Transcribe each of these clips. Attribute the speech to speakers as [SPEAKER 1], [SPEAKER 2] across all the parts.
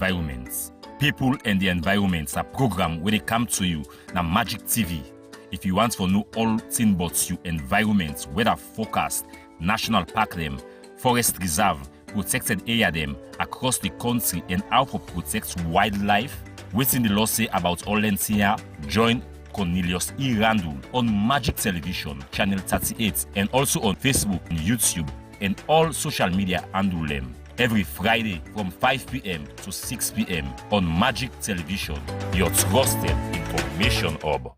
[SPEAKER 1] environment. People and the environment are program where they come to you na Magic TV. If you want to know all things about you environment, weather forecast, national park them, forest reserve, protected area them across the country and how to protect wildlife, waiting the law say about all here, join Cornelius E. Randall on Magic Television, channel 38, and also on Facebook and YouTube and all social media handle them. Every Friday from 5 p.m. to 6 p.m. on Magic Television, your trusted information hub.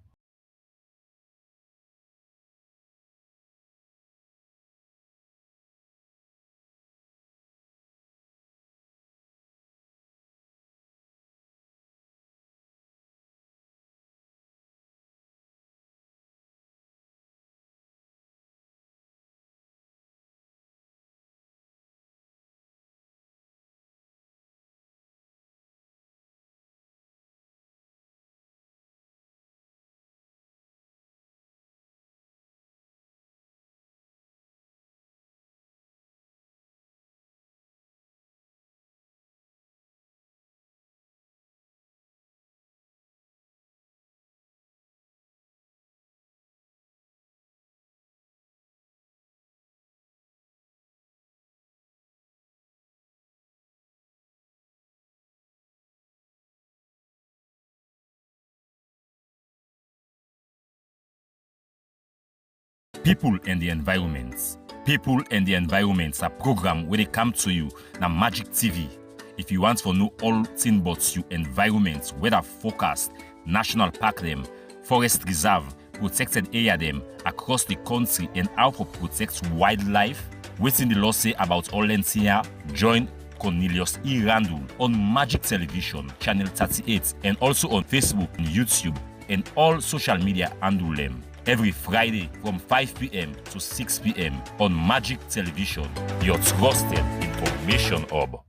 [SPEAKER 1] People and the environment. People and the environment are program where they come to you na Magic TV. If you want to know all things about you environment, weather forecast, national park them, forest reserve, protected area them across the country and how to protect wildlife, waiting the law say about all here, join Cornelius E. Randall on Magic Television, channel 38, and also on Facebook and YouTube and all social media handle them. Every Friday from 5 p.m. to 6 p.m. on Magic Television, your trusted information hub.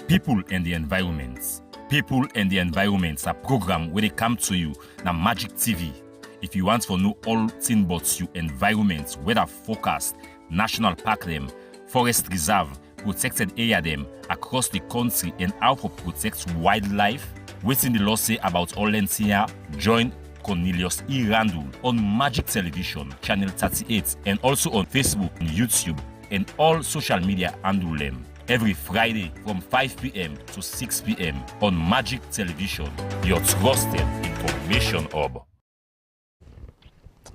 [SPEAKER 1] People and the environment. People and the environment are program where they come to you na Magic TV. If you want to know all things about you environment, weather forecast, national park them, forest reserve, protected area them across the country and how to protect wildlife, waiting the law say about all here, join Cornelius E. Randall on Magic Television, channel 38, and also on Facebook and YouTube and all social media handle them. Every Friday from 5 p.m. to 6 p.m. on Magic Television, your trusted information hub.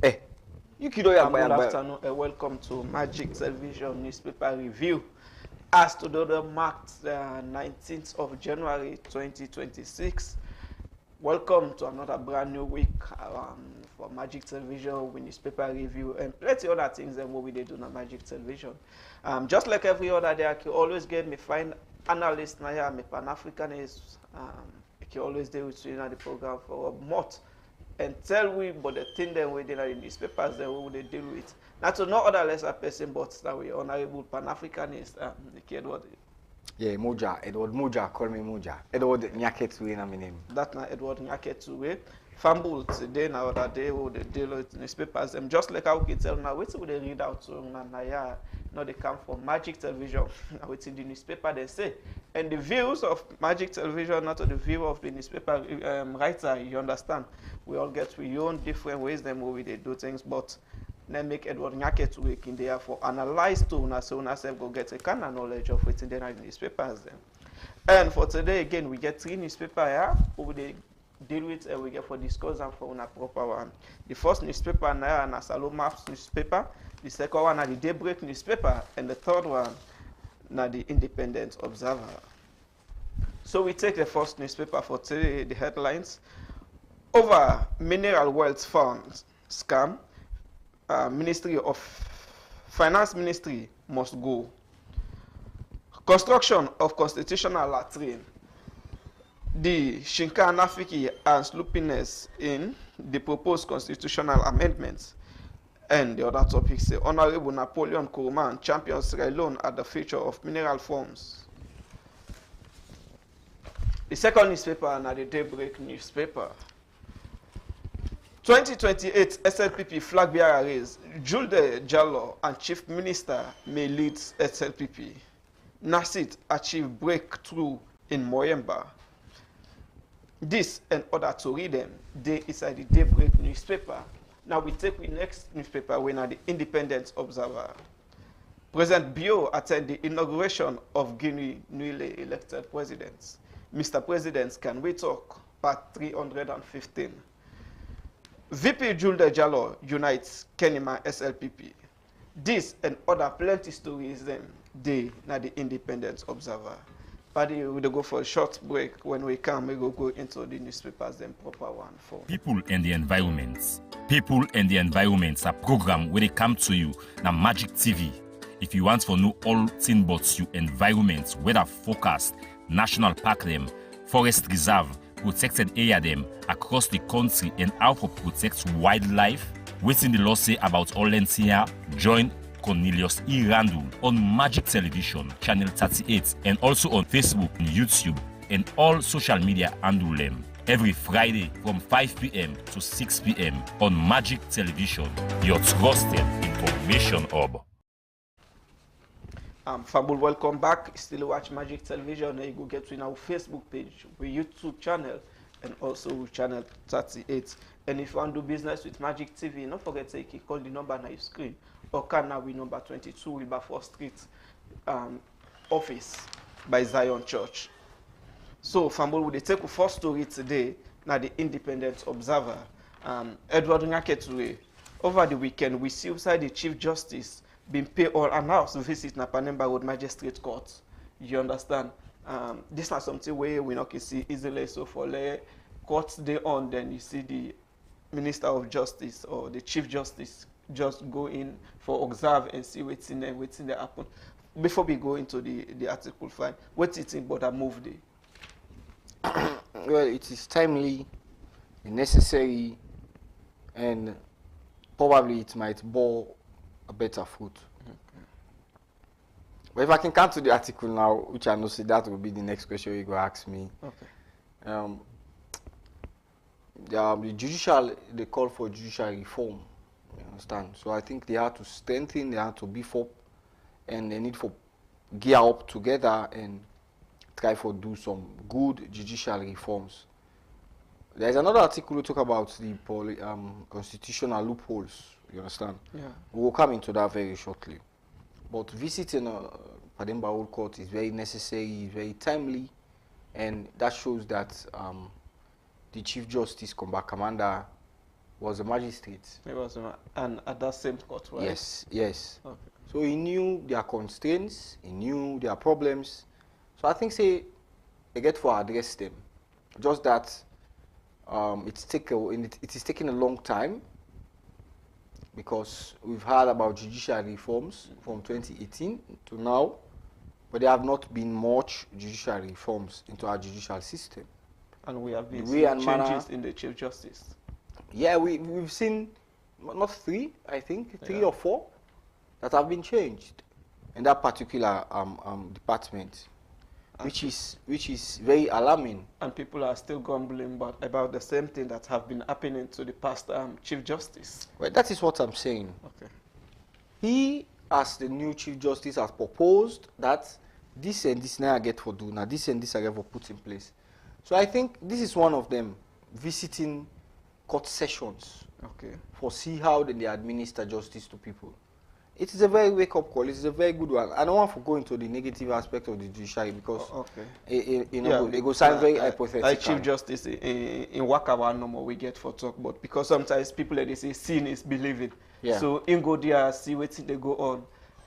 [SPEAKER 2] Hey, good afternoon and welcome to Magic Television newspaper review. As today marked the 19th of January 2026. Welcome to another brand new week for Magic Television with newspaper review and plenty other things than what we did do on Magic Television. Just like every other day, I can always get me find analysts now here, me Pan-Africanists. I can always deal with you in the program for a month and tell we but the thing that we did in the newspapers that we would deal with. Not to no other lesser person, but that we honorable Pan-Africanist, Edward.
[SPEAKER 3] Yeah, Moja, Edward Moja, call me Moja. Edward Nyaketu in my name.
[SPEAKER 2] That's not Edward Nyaketu. Fumble today, now that day, we would deal with newspapers. Them just like how we can tell now, wait till they read out to Naya. Now they come from Magic Television. Wait in the newspaper they say. And the views of Magic Television, not to the view of the newspaper writer, you understand. We all get we own different ways them way they do things, but then make Edward Nyaketu work in there for analyze to una so una self go get a kind of knowledge of what's in the newspapers then. And for today again we get 3 newspapers here who they deal with and we get for discuss and for una proper one. The first newspaper now na Saloma's newspaper, the second one na the Daybreak newspaper, and the third one na the Independent Observer. So we take the first newspaper for today, the headlines. Over mineral wealth funds scam, Ministry of Finance Ministry must go. Construction of constitutional latrine. The Shinka Nafiki and sloppiness in the proposed constitutional amendments. And the other topics say Honorable Napoleon Kuruman champions Sierra Leone at the future of mineral forms. The second newspaper and the Daybreak newspaper. 2028 SLPP flag bearer race. Julde Jallow and Chief Minister may lead SLPP. Nasit achieve breakthrough in Moyemba. This and other to read them, they inside the Daybreak newspaper. Now we take the next newspaper, we are the Independent Observer. President Bio attend the inauguration of Guinea newly elected presidents. Mr. President, can we talk? Part 315. VP Julde Jallow unites Kenema SLPP. This and other plenty stories them they na the Independent Observer. Paddy, we will go for a short break. When we come, we will go into the newspapers, then proper one for
[SPEAKER 1] People and the Environment. People and the Environment, a program where they come to you na Magic TV. If you want to know all things about you environment, weather forecast, national park them, forest reserve, protected area them across the country, and how to protect wildlife, what's in the law say about all lands here, join Cornelius E. Randall on Magic Television, Channel 38, and also on Facebook and YouTube, and all social media handle them. Every Friday from 5 p.m. to 6 p.m. on Magic Television, your trusted information hub.
[SPEAKER 2] Fabul, welcome back. Still watch Magic Television. You go get to our Facebook page, our YouTube channel, and also Channel 38. And if you want to do business with Magic TV, don't forget to call the number on your screen. Or can now we number 22 Wilberforce Street office by Zion Church. So, Fambul, we take the first story today, now the Independent Observer. Edward Nyaketue, over the weekend, we see outside the Chief Justice being paid or announced to visit Napanemba Road Magistrate Court. You understand? This is not something where we not can see easily. So, for the courts day on, then you see the Minister of Justice or the Chief Justice just go in for observe and see what's in there happen. Before we go into the article 5, what do you think about that move there?
[SPEAKER 3] Well, it is timely, necessary, and probably it might bore a better fruit.
[SPEAKER 2] Okay.
[SPEAKER 3] But if I can come to the article now, which I know see that will be the next question you're going to ask me.
[SPEAKER 2] Okay.
[SPEAKER 3] The judicial, they call for judicial reform. You understand? So I think they have to strengthen, they have to beef up, and they need to gear up together and try to do some good judicial reforms. There's another article to talk about the constitutional loopholes. You understand?
[SPEAKER 2] Yeah.
[SPEAKER 3] We will come into that very shortly. But visiting Pademba Old Court is very necessary, very timely, and that shows that the Chief Justice Combat Commander was a magistrate.
[SPEAKER 2] He was and at that same court, right?
[SPEAKER 3] Yes, yes.
[SPEAKER 2] Okay.
[SPEAKER 3] So he knew their constraints, he knew their problems. So I think say they get to address them. Just that it is taking a long time because we've heard about judicial reforms from 2018 to now, but there have not been much judicial reforms into our judicial system.
[SPEAKER 2] And we have been seeing changes in the Chief Justice.
[SPEAKER 3] Yeah, we've seen not three, I think, three or four that have been changed in that particular department, which is very alarming.
[SPEAKER 2] And people are still grumbling about the same thing that have been happening to the past Chief Justice.
[SPEAKER 3] Well, that is what I'm saying.
[SPEAKER 2] Okay.
[SPEAKER 3] He, as the new Chief Justice, has proposed that this and this now I get for do, now this and this I get for put in place. So I think this is one of them, visiting court sessions.
[SPEAKER 2] Okay.
[SPEAKER 3] For see how they administer justice to people. It is a very wake-up call. It is a very good one. I don't want to go into the negative aspect of the judiciary because it goes sound very hypothetical.
[SPEAKER 2] Like Chief Justice in Wakawa no more we get for talk, but because sometimes people they say seeing is believing.
[SPEAKER 3] Yeah.
[SPEAKER 2] So in go there, see what they go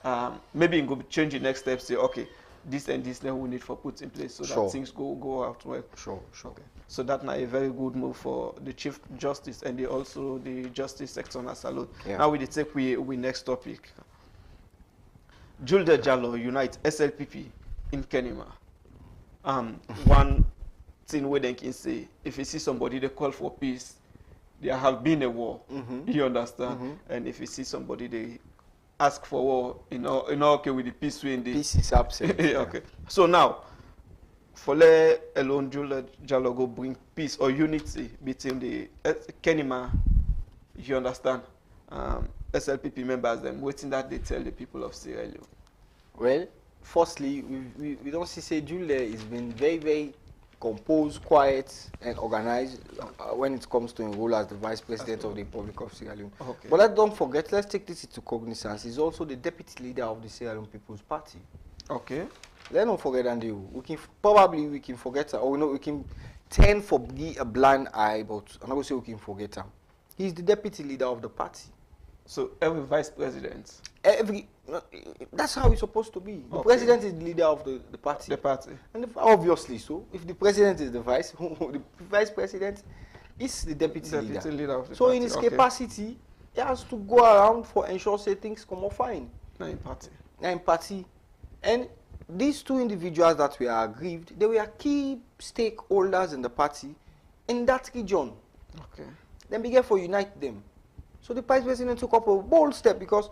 [SPEAKER 2] on. Maybe in go change the next step. Say okay, this and this now we need for put in place so that things go out well.
[SPEAKER 3] Sure.
[SPEAKER 2] Okay. So that's a very good move for the Chief Justice and also the Justice Sectional Salute.
[SPEAKER 3] Yeah.
[SPEAKER 2] Now we take we next topic. Julde Jallow unite SLPP in Kenema. One thing we can say, if you see somebody they call for peace, there have been a war. You understand? And if you see somebody they ask for war, okay with the peace win.
[SPEAKER 3] Peace is absent.
[SPEAKER 2] Okay. So now, for let alone Julde Jallow go bring peace or unity between the Kenema You understand? SLPP members, them waiting that they tell the people of Sierra Leone.
[SPEAKER 3] Well, firstly, we don't see Jules has been very, very composed, quiet, and organized when it comes to enroll as the Vice President of the Republic of Sierra Leone.
[SPEAKER 2] Okay.
[SPEAKER 3] But don't forget, let's take this into cognizance. He's also the deputy leader of the Sierra Leone People's Party.
[SPEAKER 2] Okay.
[SPEAKER 3] Let's not forget, Andy. We can forget, or we can tend for be a blind eye, but I'm not going to say we can forget him. He's the deputy leader of the party.
[SPEAKER 2] So every vice president.
[SPEAKER 3] That's how it's supposed to be. The president is the leader of the party.
[SPEAKER 2] The party.
[SPEAKER 3] And obviously so. If the president is the the vice president is the deputy leader
[SPEAKER 2] of the
[SPEAKER 3] so
[SPEAKER 2] party.
[SPEAKER 3] in his capacity, he has to go around for ensure say things come out fine.
[SPEAKER 2] Not in party.
[SPEAKER 3] Not in party. And these two individuals that we are aggrieved, they were key stakeholders in the party in that region.
[SPEAKER 2] Okay.
[SPEAKER 3] Then began for unite them. So the vice president took up a bold step because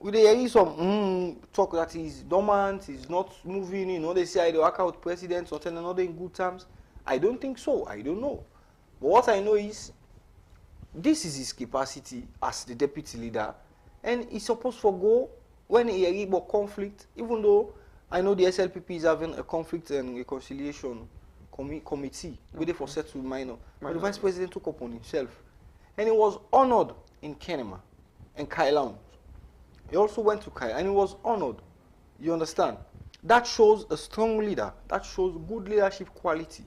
[SPEAKER 3] there is some talk that he's dormant, he's not moving, they say they work out presidents or tell another in good terms. I don't think so. I don't know. But what I know is this is his capacity as the deputy leader, and he's supposed to go when he hears about conflict, even though I know the SLPP is having a conflict and reconciliation committee waiting for settled minor. But the vice president took upon himself. And he was honored in Kenema and Kailan. He also went to Kai and he was honored. You understand? That shows a strong leader. That shows good leadership quality.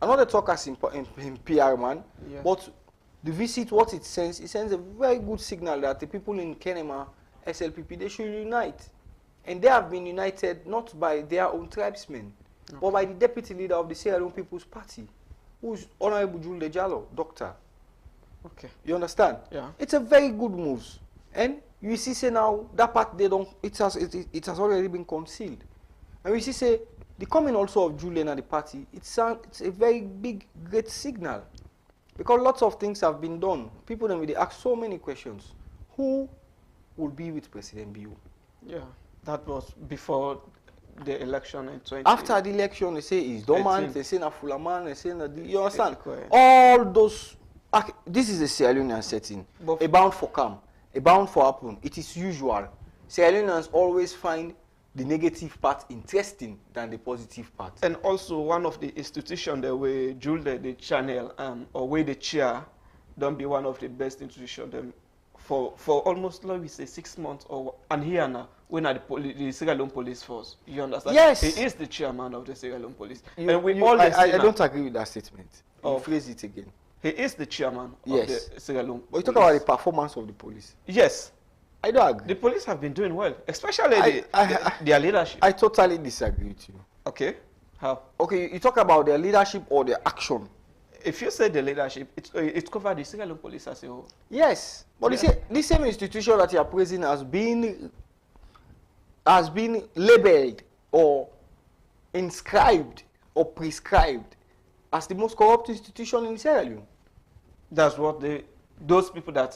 [SPEAKER 3] Another talk as in PR, man.
[SPEAKER 2] Yeah.
[SPEAKER 3] But the visit, what it sends a very good signal that the people in Kenema, SLPP, they should unite. And they have been united not by their own tribesmen, but by the deputy leader of the Sierra Leone People's Party, who is Honorable Jules Dejalo, doctor.
[SPEAKER 2] Okay.
[SPEAKER 3] You understand?
[SPEAKER 2] Yeah.
[SPEAKER 3] It's a very good move. And you see, say now, that part, it has already been concealed. And we see, say, the coming also of Julian at the party, it's a very big, great signal. Because lots of things have been done. People then they ask so many questions. Who will be with President Bio?
[SPEAKER 2] Yeah. That was before the election in 20.
[SPEAKER 3] After the election, they say he's dormant,
[SPEAKER 2] 18.
[SPEAKER 3] they say na Fulaman, they say na... You understand?
[SPEAKER 2] Correct.
[SPEAKER 3] All those... This is a Sierra Leonean setting.
[SPEAKER 2] But
[SPEAKER 3] A bound for come, a bound for happen. It is usual. Sierra Leoneans always find the negative part interesting than the positive part.
[SPEAKER 2] And also one of the institutions the way Jules the channel or way the chair don't be one of the best institutions them for almost like we say 6 months and here now when are the Sierra Leone Police Force. You understand?
[SPEAKER 3] Yes.
[SPEAKER 2] He is the chairman of the Sierra Leone Police.
[SPEAKER 3] And
[SPEAKER 2] I
[SPEAKER 3] I don't agree with that statement.
[SPEAKER 2] Oh.
[SPEAKER 3] Phrase it again.
[SPEAKER 2] He is the chairman
[SPEAKER 3] Yes.
[SPEAKER 2] of the Sierra Leone
[SPEAKER 3] But you
[SPEAKER 2] Police.
[SPEAKER 3] talk about the performance of the police.
[SPEAKER 2] Yes.
[SPEAKER 3] I don't agree.
[SPEAKER 2] The police have been doing well, especially their leadership.
[SPEAKER 3] I totally disagree with you.
[SPEAKER 2] Okay. How?
[SPEAKER 3] Okay, you talk about their leadership or their action.
[SPEAKER 2] If you say the leadership, it covers the Sierra Leone Police as a whole.
[SPEAKER 3] Yes, but
[SPEAKER 2] Yeah.
[SPEAKER 3] this same institution that you are praising has been labeled or inscribed or prescribed as the most corrupt institution in Sierra Leone.
[SPEAKER 2] That's what those people that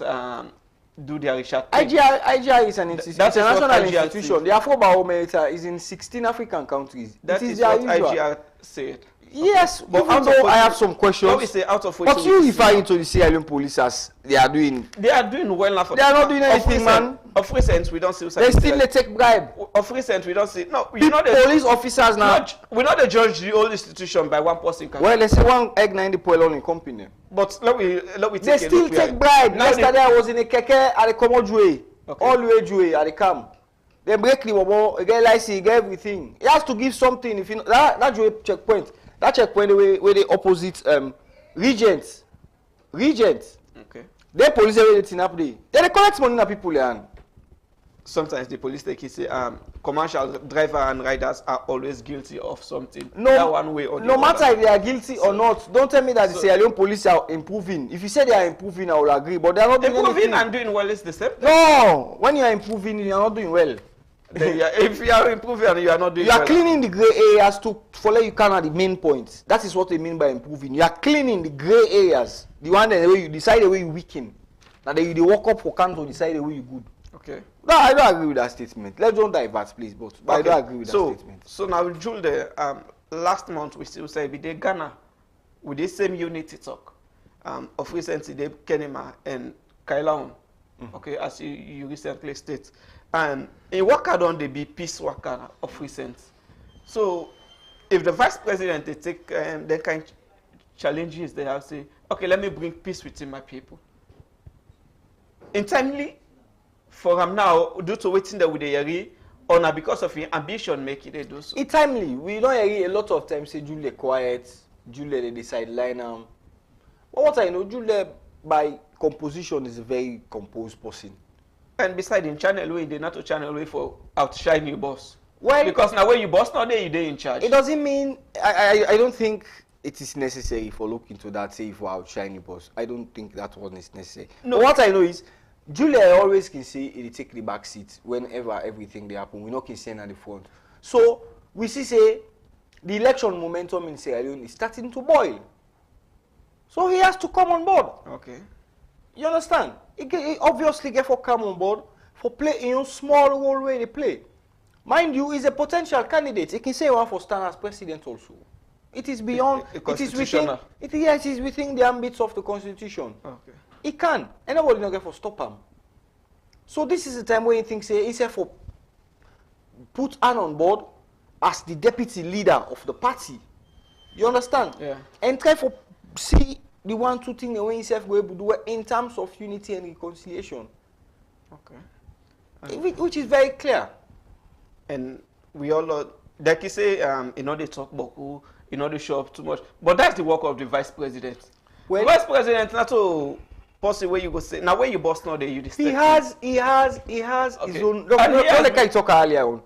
[SPEAKER 2] do their research. think.
[SPEAKER 3] IGR is an institution.
[SPEAKER 2] That
[SPEAKER 3] It's a
[SPEAKER 2] is what
[SPEAKER 3] national
[SPEAKER 2] IGR
[SPEAKER 3] institution.
[SPEAKER 2] thinks.
[SPEAKER 3] The Afro-Barometer is in 16 African countries.
[SPEAKER 2] That
[SPEAKER 3] it
[SPEAKER 2] is
[SPEAKER 3] their
[SPEAKER 2] what
[SPEAKER 3] usual.
[SPEAKER 2] IGR said.
[SPEAKER 3] Yes, but
[SPEAKER 2] But out of
[SPEAKER 3] although
[SPEAKER 2] what
[SPEAKER 3] I
[SPEAKER 2] you-
[SPEAKER 3] have some questions,
[SPEAKER 2] What we say out of which
[SPEAKER 3] but
[SPEAKER 2] we
[SPEAKER 3] you
[SPEAKER 2] see
[SPEAKER 3] referring
[SPEAKER 2] now.
[SPEAKER 3] to the Sierra Leone police as they are doing.
[SPEAKER 2] They are doing well now.
[SPEAKER 3] They are not doing anything, man.
[SPEAKER 2] Of recent, we don't see.
[SPEAKER 3] They still they take bribe.
[SPEAKER 2] Of recent, we don't see. No, you know the
[SPEAKER 3] Police officers now.
[SPEAKER 2] we not the judge the whole institution by one person.
[SPEAKER 3] Well, they say one egg 90 Poelon in company.
[SPEAKER 2] But let me
[SPEAKER 3] They
[SPEAKER 2] take a
[SPEAKER 3] still
[SPEAKER 2] look
[SPEAKER 3] take
[SPEAKER 2] here.
[SPEAKER 3] bribe.
[SPEAKER 2] Now
[SPEAKER 3] Yesterday I was in a keke at the Komojue.
[SPEAKER 2] Okay.
[SPEAKER 3] All the way Jue at the camp. They break the bobo, they get license, get everything. He has to give something. If you know, that Jue checkpoint, where the opposite regents.
[SPEAKER 2] Okay.
[SPEAKER 3] They police everything up there. They collect money na people yan.
[SPEAKER 2] Sometimes the police take it say commercial driver and riders are always guilty of something.
[SPEAKER 3] No,
[SPEAKER 2] that one way or the
[SPEAKER 3] no
[SPEAKER 2] other.
[SPEAKER 3] matter if they are guilty or not, don't tell me that the Sierra Leone police are improving. If you say they are improving, I will agree. But they are not doing
[SPEAKER 2] Improving
[SPEAKER 3] anything.
[SPEAKER 2] and doing well is the same thing.
[SPEAKER 3] No, when you are improving, you are not doing well.
[SPEAKER 2] If you are improving and you are not doing
[SPEAKER 3] You are
[SPEAKER 2] well,
[SPEAKER 3] cleaning the gray areas to follow you can at the main points. That is what they mean by improving. You are cleaning the gray areas. The one that the way you decide the way you weaken. That they walk up for can to decide the way you good.
[SPEAKER 2] okay.
[SPEAKER 3] No, I don't agree with that statement. Let's don't divert, please. But I
[SPEAKER 2] Okay.
[SPEAKER 3] don't agree with that statement.
[SPEAKER 2] So now, Jules, last month we still say we did Ghana with the same unity talk, of recently, they Kenema and Kailaon. Okay, as you recently state. And in Waka don't they be peace worker of recent. So if the vice president they take the kind challenges they have say, okay, let me bring peace within my people. In timely for him now, due to waiting there with the Yeri, or now because of his ambition make it they do so.
[SPEAKER 3] It's timely. We don't hear a lot of times say Julie quiet, Julie they sideline But what I know, Julie by composition is a very composed person.
[SPEAKER 2] And beside in channel way, they not to channel way for outshine your boss.
[SPEAKER 3] Well,
[SPEAKER 2] because now when you boss now they in charge.
[SPEAKER 3] It doesn't mean I don't think it is necessary for look into that say for outshine your boss. I don't think that one is necessary. No. But what I know is Julia always can say it take the back seat whenever everything they happen. We not can stand at the front. So we see say the election momentum in Sierra Leone is starting to boil. So he has to come on board.
[SPEAKER 2] Okay.
[SPEAKER 3] You understand? He obviously get for come on board for play in a small role where they play. Mind you, he's a potential candidate. He can say one for stand as president also. It is beyond. It is within. It is within the ambits of the constitution.
[SPEAKER 2] Okay.
[SPEAKER 3] He can. Anybody not get for stop him. So this is the time where he thinks instead for put Ann on board as the deputy leader of the party. You understand?
[SPEAKER 2] Yeah.
[SPEAKER 3] And try for see the 1-2 thing the way himself go able to do in terms of unity and reconciliation.
[SPEAKER 2] Okay.
[SPEAKER 3] Which is very clear.
[SPEAKER 2] And we all like you say, you know they talk about who, you know they show up too much. But that's the work of the vice president. Well, vice president not to post where you go say now where you boss now you
[SPEAKER 3] he has okay. His own. Don't like I talk earlier on.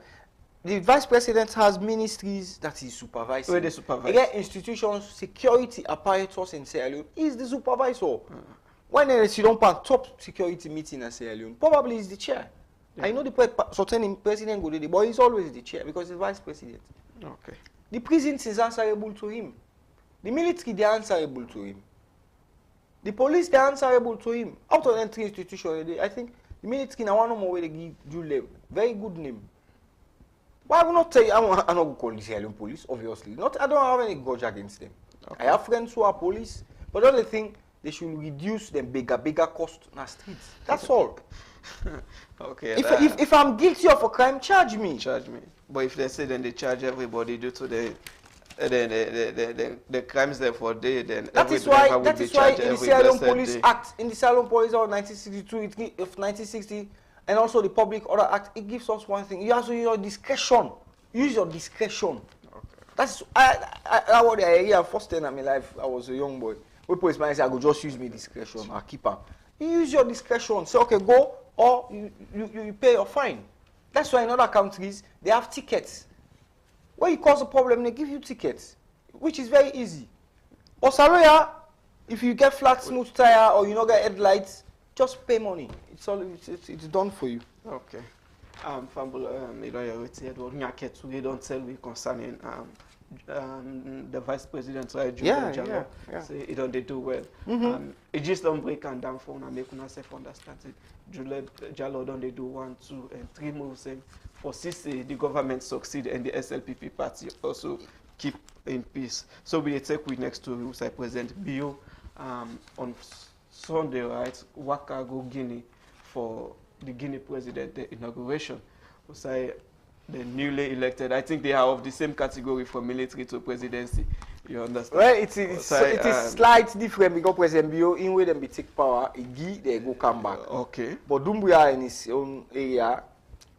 [SPEAKER 3] The vice president has ministries that he's supervising.
[SPEAKER 2] Where they supervise?
[SPEAKER 3] Again, institutions, security apparatus in Sierra Leone, he's the supervisor. When there is top security meeting in Sierra Leone, probably he's the chair. Yeah. I know the certain president go there, but he's always the chair because he's vice president.
[SPEAKER 2] Okay.
[SPEAKER 3] The prison is answerable to him. The military, they are answerable to him. The police, they are answerable to him. Out of the 3 institutions, I think the military now one more way they give Jules very good name. But I will not tell you, I'm not going to call the Sierra Leone police, obviously. I don't have any grudge against them. Okay. I have friends who are police, but the only thing, they should reduce them bigger cost on the streets. That's all.
[SPEAKER 2] Okay.
[SPEAKER 3] If I'm guilty of a crime, charge me.
[SPEAKER 2] Charge me. But if they say then they charge everybody due to the crimes there for day, then
[SPEAKER 3] that is why in the Sierra Leone Police Act, in the Sierra Leone Police Act of 1962, of 1960, and also the Public Order Act, it gives us one thing. You have to use your discretion. Use your discretion. Okay. That's what I hear first time in my life. I was a young boy. When policeman say I go just use my discretion. I keep her. You use your discretion. Say okay, go or you pay your fine. That's why in other countries they have tickets. When you cause a problem, they give you tickets, which is very easy. Or Saroya, if you get flat smooth tire or you not get headlights, just pay money. It's all it's done for you.
[SPEAKER 2] Okay. Fambul, you don't tell me concerning the vice president
[SPEAKER 3] yeah.
[SPEAKER 2] Say it don't they do well. It just don't break and down for and make una self understand it. Juliet Jallo don't they do 1, 2, and 3 moves for CC the government succeed and the SLPP party also keep in peace. So we take with next to who say President Bio on Sunday, right? Waka go Guinea for the Guinea president the inauguration. We say the newly elected, I think they are of the same category from military to presidency. You understand?
[SPEAKER 3] Well, it is slight different because President Bio, in way them be take power, they go come back.
[SPEAKER 2] Okay.
[SPEAKER 3] But Dumbuya in his own area,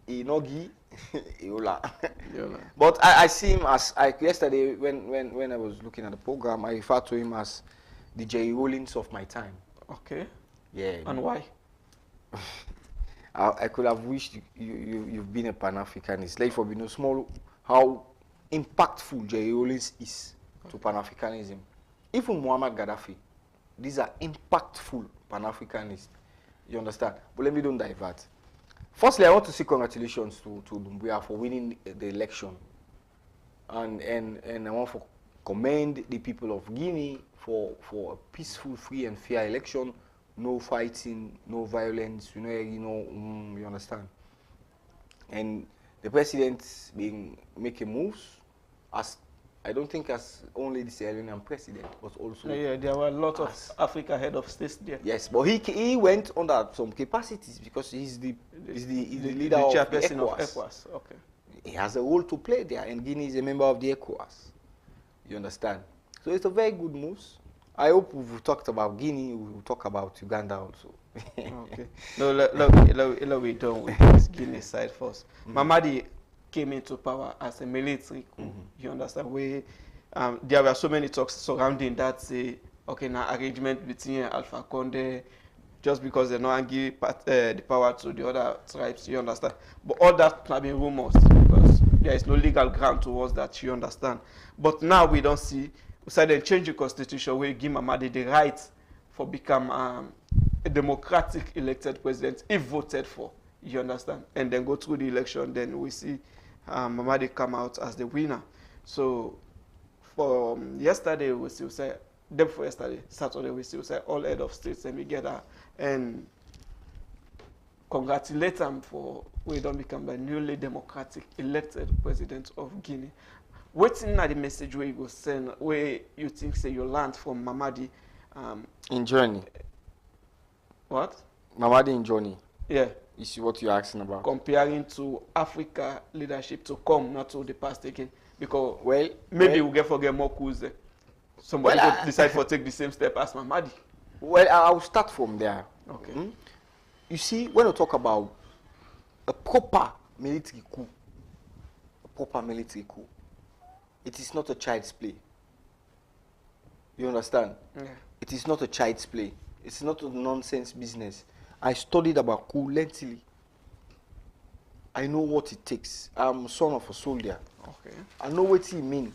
[SPEAKER 3] he no gi, But I see him as yesterday when I was looking at the program, I referred to him as the Jerry Rawlings of my time.
[SPEAKER 2] Okay.
[SPEAKER 3] Yeah.
[SPEAKER 2] And why?
[SPEAKER 3] I could have wished you've been a Pan-Africanist. Like for being no small, how impactful Jerry Rawlings is to Pan-Africanism. Even Muammar Gaddafi, these are impactful Pan-Africanists. You understand? But let me don't divert. Firstly, I want to say congratulations to Dumbuya for winning the election, and I want to commend the people of Guinea for a peaceful, free, and fair election. No fighting, no violence, you understand. And the president being making moves, as I don't think as only the Sierra Leonean president, but also
[SPEAKER 2] Yeah, there were a lot of
[SPEAKER 3] as-
[SPEAKER 2] Africa head of states there.
[SPEAKER 3] yes, but he went under some capacities because he's the leader of the
[SPEAKER 2] chairperson
[SPEAKER 3] ECOWAS.
[SPEAKER 2] of ECOWAS. Okay.
[SPEAKER 3] He has a role to play there, and Guinea is a member of the ECOWAS. You understand? So it's a very good move. I hope we've talked about Guinea, we will talk about Uganda also.
[SPEAKER 2] Okay. No, let we done with this Guinea side first. Mamadi came into power as a military coup. You understand? There were so many talks surrounding that. Say, okay, now arrangement between Alpha Conde, just because they not give the power to the other tribes. You understand? But all that have been rumors because there is no legal ground towards that. You understand? But now we don't see. We said they change the constitution where give Mamadi the right for become a democratic elected president if voted for. You understand? And then go through the election. Then we see Mamadi come out as the winner. So for yesterday, we still say, day before yesterday, Saturday, we still say all head of states and together and congratulate them for we don't become the newly democratic elected president of Guinea. What's in the message where you go send, where you think say you learned from Mamadi?
[SPEAKER 3] In journey,
[SPEAKER 2] What?
[SPEAKER 3] Mamadi in journey
[SPEAKER 2] Yeah,
[SPEAKER 3] is what you're asking about.
[SPEAKER 2] comparing to Africa leadership to come, not to the past again. Because
[SPEAKER 3] Well,
[SPEAKER 2] maybe
[SPEAKER 3] well,
[SPEAKER 2] we'll forget more coups there. Somebody
[SPEAKER 3] Well,
[SPEAKER 2] could decide to take the same step as Mamadi.
[SPEAKER 3] well, I'll start from there.
[SPEAKER 2] Okay.
[SPEAKER 3] You see, when we talk about a proper military coup, it is not a child's play. You understand?
[SPEAKER 2] Yeah.
[SPEAKER 3] It is not a child's play. It's not a nonsense business. I studied about coup lengthily. I know what it takes. I'm son of a soldier.
[SPEAKER 2] Okay.
[SPEAKER 3] I know what he mean.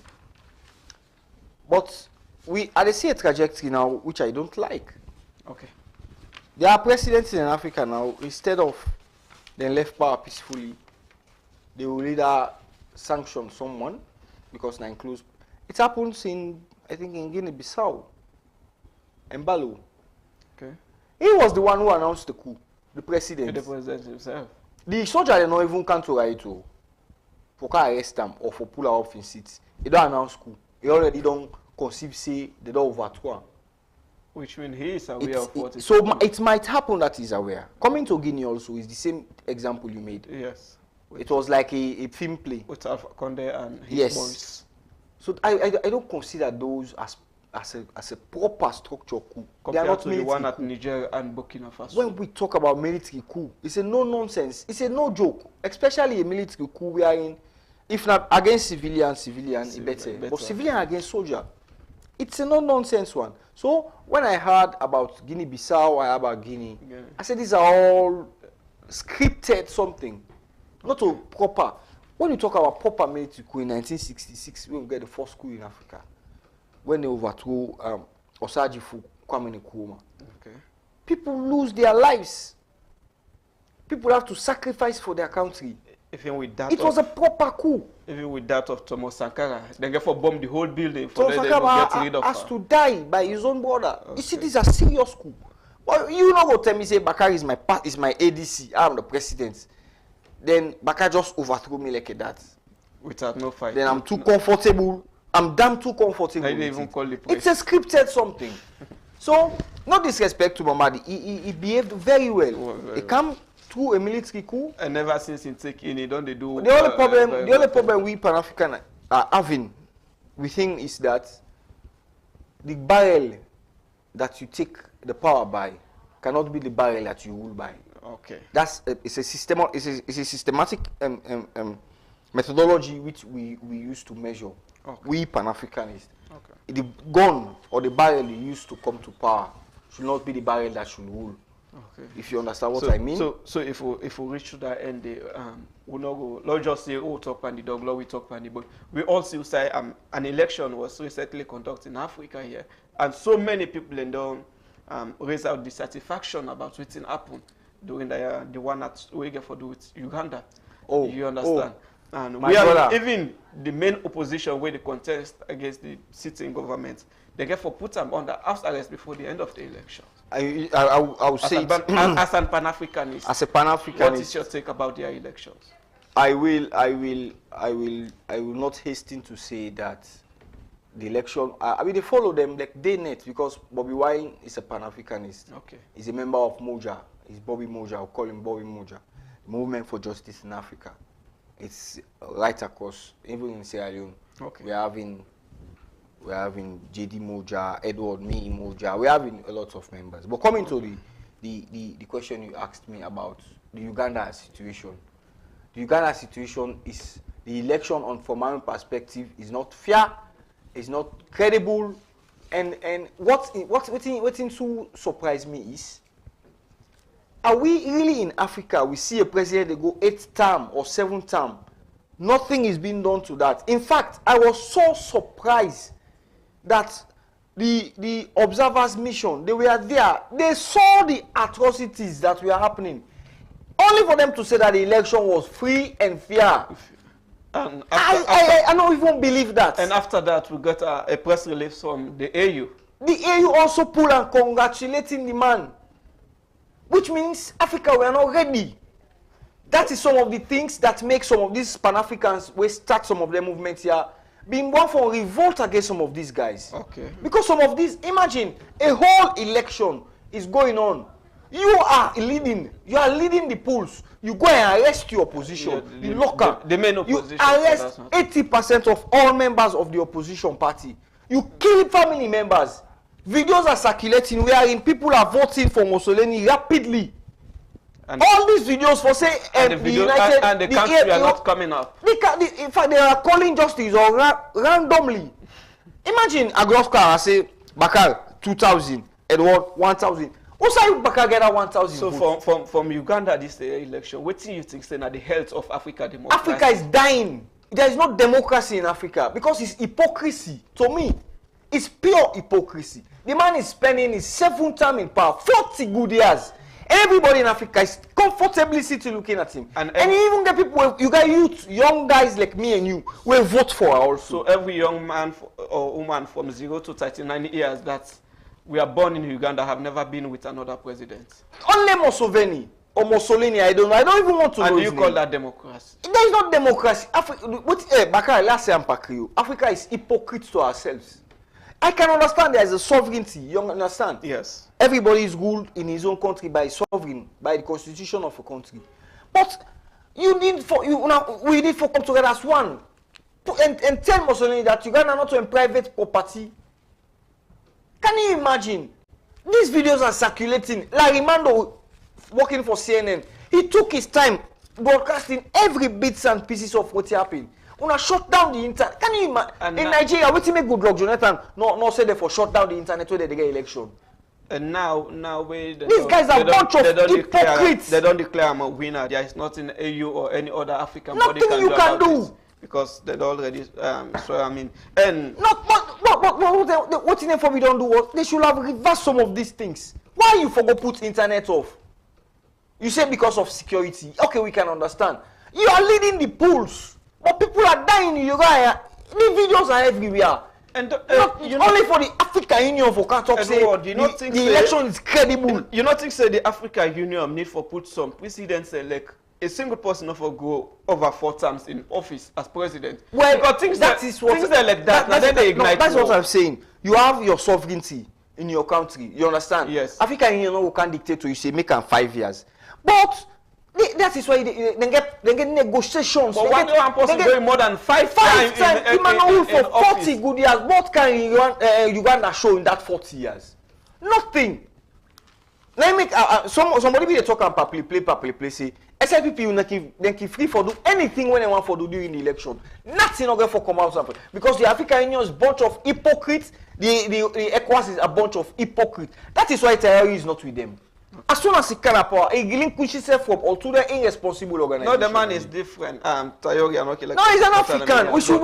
[SPEAKER 3] But I see a trajectory now which I don't like.
[SPEAKER 2] Okay.
[SPEAKER 3] There are presidents in Africa now, instead of they left power peacefully, they will either sanction someone because they include. It happens I think in Guinea-Bissau, Mbalo.
[SPEAKER 2] Okay.
[SPEAKER 3] He was the one who announced the coup, the president.
[SPEAKER 2] The president himself.
[SPEAKER 3] The soldier did not even come to Raito for arrest them or for pull her off in seats. He don't announce coup. He already don't conceive say they don't overthrow him.
[SPEAKER 2] Which means he is aware of what is
[SPEAKER 3] So
[SPEAKER 2] happening.
[SPEAKER 3] it might happen that he's aware. Coming to Guinea also is the same example you made.
[SPEAKER 2] Yes.
[SPEAKER 3] It was like a film play.
[SPEAKER 2] With Alpha Conde and his
[SPEAKER 3] Yes.
[SPEAKER 2] boys.
[SPEAKER 3] So I don't consider those as a proper structure coup. They are
[SPEAKER 2] Compared
[SPEAKER 3] not
[SPEAKER 2] to the
[SPEAKER 3] military
[SPEAKER 2] one at
[SPEAKER 3] coup.
[SPEAKER 2] Niger and Burkina Faso.
[SPEAKER 3] When we talk about military coup, it's a no nonsense. It's a no joke. Especially a military coup we are in. If not against civilian, it better. But civilian against soldier, it's a no nonsense one. So when I heard about Guinea-Bissau, I heard about Guinea.
[SPEAKER 2] Yeah.
[SPEAKER 3] I said these are all scripted something, not a proper. When you talk about proper military coup in 1966, when we get the first coup in Africa, when they overthrew Osajifu Kwame Nkrumah,
[SPEAKER 2] Okay.
[SPEAKER 3] people lose their lives. People have to sacrifice for their country.
[SPEAKER 2] Even with that,
[SPEAKER 3] It was a proper coup.
[SPEAKER 2] even with that of Thomas Sankara, they get for bomb the whole building for
[SPEAKER 3] So
[SPEAKER 2] them to
[SPEAKER 3] Sakaba
[SPEAKER 2] get rid of
[SPEAKER 3] has
[SPEAKER 2] her.
[SPEAKER 3] to die by his own brother. You see,
[SPEAKER 2] Okay.
[SPEAKER 3] these are serious coup. Well, you not go tell me say Bakar is my ADC. I'm the president. Then Bakar just overthrew me like that.
[SPEAKER 2] Without no fight.
[SPEAKER 3] Then I'm too comfortable. I'm damn too comfortable.
[SPEAKER 2] I didn't
[SPEAKER 3] with
[SPEAKER 2] even
[SPEAKER 3] it.
[SPEAKER 2] call the
[SPEAKER 3] It's a scripted something. So, no disrespect to Mamadi. He behaved very well.
[SPEAKER 2] Oh, very
[SPEAKER 3] He
[SPEAKER 2] well.
[SPEAKER 3] come through a military coup.
[SPEAKER 2] And never since in take in, don't they do.
[SPEAKER 3] The only problem,
[SPEAKER 2] very
[SPEAKER 3] the only
[SPEAKER 2] well.
[SPEAKER 3] problem we Pan-African are having with him is that the barrel that you take the power by cannot be the barrel that you rule by.
[SPEAKER 2] Okay.
[SPEAKER 3] It's a systematic methodology which we use to measure.
[SPEAKER 2] Okay.
[SPEAKER 3] We Pan-Africanists.
[SPEAKER 2] Okay.
[SPEAKER 3] The gun or the barrel you use to come to power should not be the barrel that should rule.
[SPEAKER 2] Okay.
[SPEAKER 3] If you understand what
[SPEAKER 2] so,
[SPEAKER 3] I mean.
[SPEAKER 2] So if we reach to that end, we not go. Not just say, oh, talk on the dog, we talk on the but we also say an election was recently conducted in Africa here, and so many people in don't raise out dissatisfaction about what happened during the one that we get for do with Uganda.
[SPEAKER 3] Oh,
[SPEAKER 2] you understand? And
[SPEAKER 3] my
[SPEAKER 2] we are
[SPEAKER 3] brother.
[SPEAKER 2] even the main opposition where they contest against the sitting government. They get for put them under house arrest before the end of the election.
[SPEAKER 3] I will say it
[SPEAKER 2] As an Pan-Africanist,
[SPEAKER 3] as a Pan-Africanist.
[SPEAKER 2] what is your take about their elections?
[SPEAKER 3] I will not hasten to say that the election, I mean, they follow them like day net because Bobby Wine is a Pan-Africanist.
[SPEAKER 2] Okay.
[SPEAKER 3] He's a member of Moja. He's Bobby Moja. I'll call him Bobby Moja. Movement for Justice in Africa. It's right across, even in Sierra Leone.
[SPEAKER 2] Okay.
[SPEAKER 3] We're having JD Moja, Edward Mii Moja. We're having a lot of members. But coming to the question you asked me about the Uganda situation. The Uganda situation is the election from my own perspective is not fair, is not credible, and what so surprised me is, are we really in Africa? We see a president that go 8th term or 7th term. Nothing is being done to that. In fact, I was so surprised that the observers mission, they were there. They saw the atrocities that were happening. Only for them to say that the election was free and fair.
[SPEAKER 2] And
[SPEAKER 3] I don't even believe that.
[SPEAKER 2] And after that, we got a press release from the AU.
[SPEAKER 3] The AU also pulled and congratulating the man. Which means Africa, we are not ready. That is some of the things that make some of these Pan-Africans, we start some of their movements here, being one for revolt against some of these guys.
[SPEAKER 2] Okay.
[SPEAKER 3] Because some of these, imagine, a whole election is going on. You are leading the polls. You go and arrest your opposition.
[SPEAKER 2] Yeah,
[SPEAKER 3] you lock up.
[SPEAKER 2] The main opposition.
[SPEAKER 3] You arrest 80% of all members of the opposition party. You kill family members. Videos are circulating wherein people are voting for Mussolini rapidly.
[SPEAKER 2] And
[SPEAKER 3] all these videos for say
[SPEAKER 2] and the country are not coming up.
[SPEAKER 3] In fact, they are calling justice or randomly. Imagine Agloska say Bakar 2,000, Edward 1,000. Who say Bakar get that 1,000?
[SPEAKER 2] So from Uganda this election, what do you think say the health of Africa democracy?
[SPEAKER 3] Africa is dying. There is no democracy in Africa because it's hypocrisy. To me, it's pure hypocrisy. The man is spending his 7th term in power, 40 good years. Everybody in Africa is comfortably sitting looking at him. And you even get people, you got youth, young guys like me and you, will vote for also.
[SPEAKER 2] So every young man or woman from 0 to 39 years that we are born in Uganda have never been with another president.
[SPEAKER 3] Only Mussolini or Mussolini, I don't know. I don't even want to know.
[SPEAKER 2] And you call that democracy?
[SPEAKER 3] There is not democracy. Africa is hypocrite to ourselves. I can understand there is a sovereignty. You understand?
[SPEAKER 2] Yes.
[SPEAKER 3] Everybody is ruled in his own country by sovereign, by the constitution of a country. But we need for come together as one and tell Mussolini that Uganda not in private property. Can you imagine? These videos are circulating. Larry Mando, working for CNN, he took his time broadcasting every bits and pieces of what happened. Una shut down the internet. Can you imagine? In Nigeria, what make Goodluck Jonathan no say they for shut down the internet where they get election?
[SPEAKER 2] And now
[SPEAKER 3] these guys are a bunch of hypocrites.
[SPEAKER 2] They don't declare I'm a winner. There is nothing AU or any other African
[SPEAKER 3] body
[SPEAKER 2] can
[SPEAKER 3] you can do.
[SPEAKER 2] Because they already so I mean and
[SPEAKER 3] what in for we don't do what they should have reversed some of these things. Why you forgot put internet off? You say because of security. Okay, we can understand. You are leading the polls. But people are dying in Uganda. The videos are everywhere.
[SPEAKER 2] And
[SPEAKER 3] only for the African Union for can talk say the election is credible.
[SPEAKER 2] You not think say the African Union need for put some precedents like a single person of go over 4 terms in office as president.
[SPEAKER 3] Well,
[SPEAKER 2] because things
[SPEAKER 3] that's what I'm saying. You have your sovereignty in your country. You understand?
[SPEAKER 2] Yes.
[SPEAKER 3] African Union can dictate to you say make them 5 years. But that is why they get negotiations.
[SPEAKER 2] But why do one person going more than 5 times
[SPEAKER 3] in for 40 good years? What can Uganda show in that 40 years? Nothing. Let me somebody be talk and play say SLPP they can free for do anything when they want for do during the election. Nothing not going for come out because the African Union is a bunch of hypocrites. The ECOWAS is a bunch of hypocrites. That is why Traoré is not with them. As soon as he can power, he relinquishes himself from all to the irresponsible organization.
[SPEAKER 2] No, the man is different. Traoré and okay, like
[SPEAKER 3] no, he's an African. We should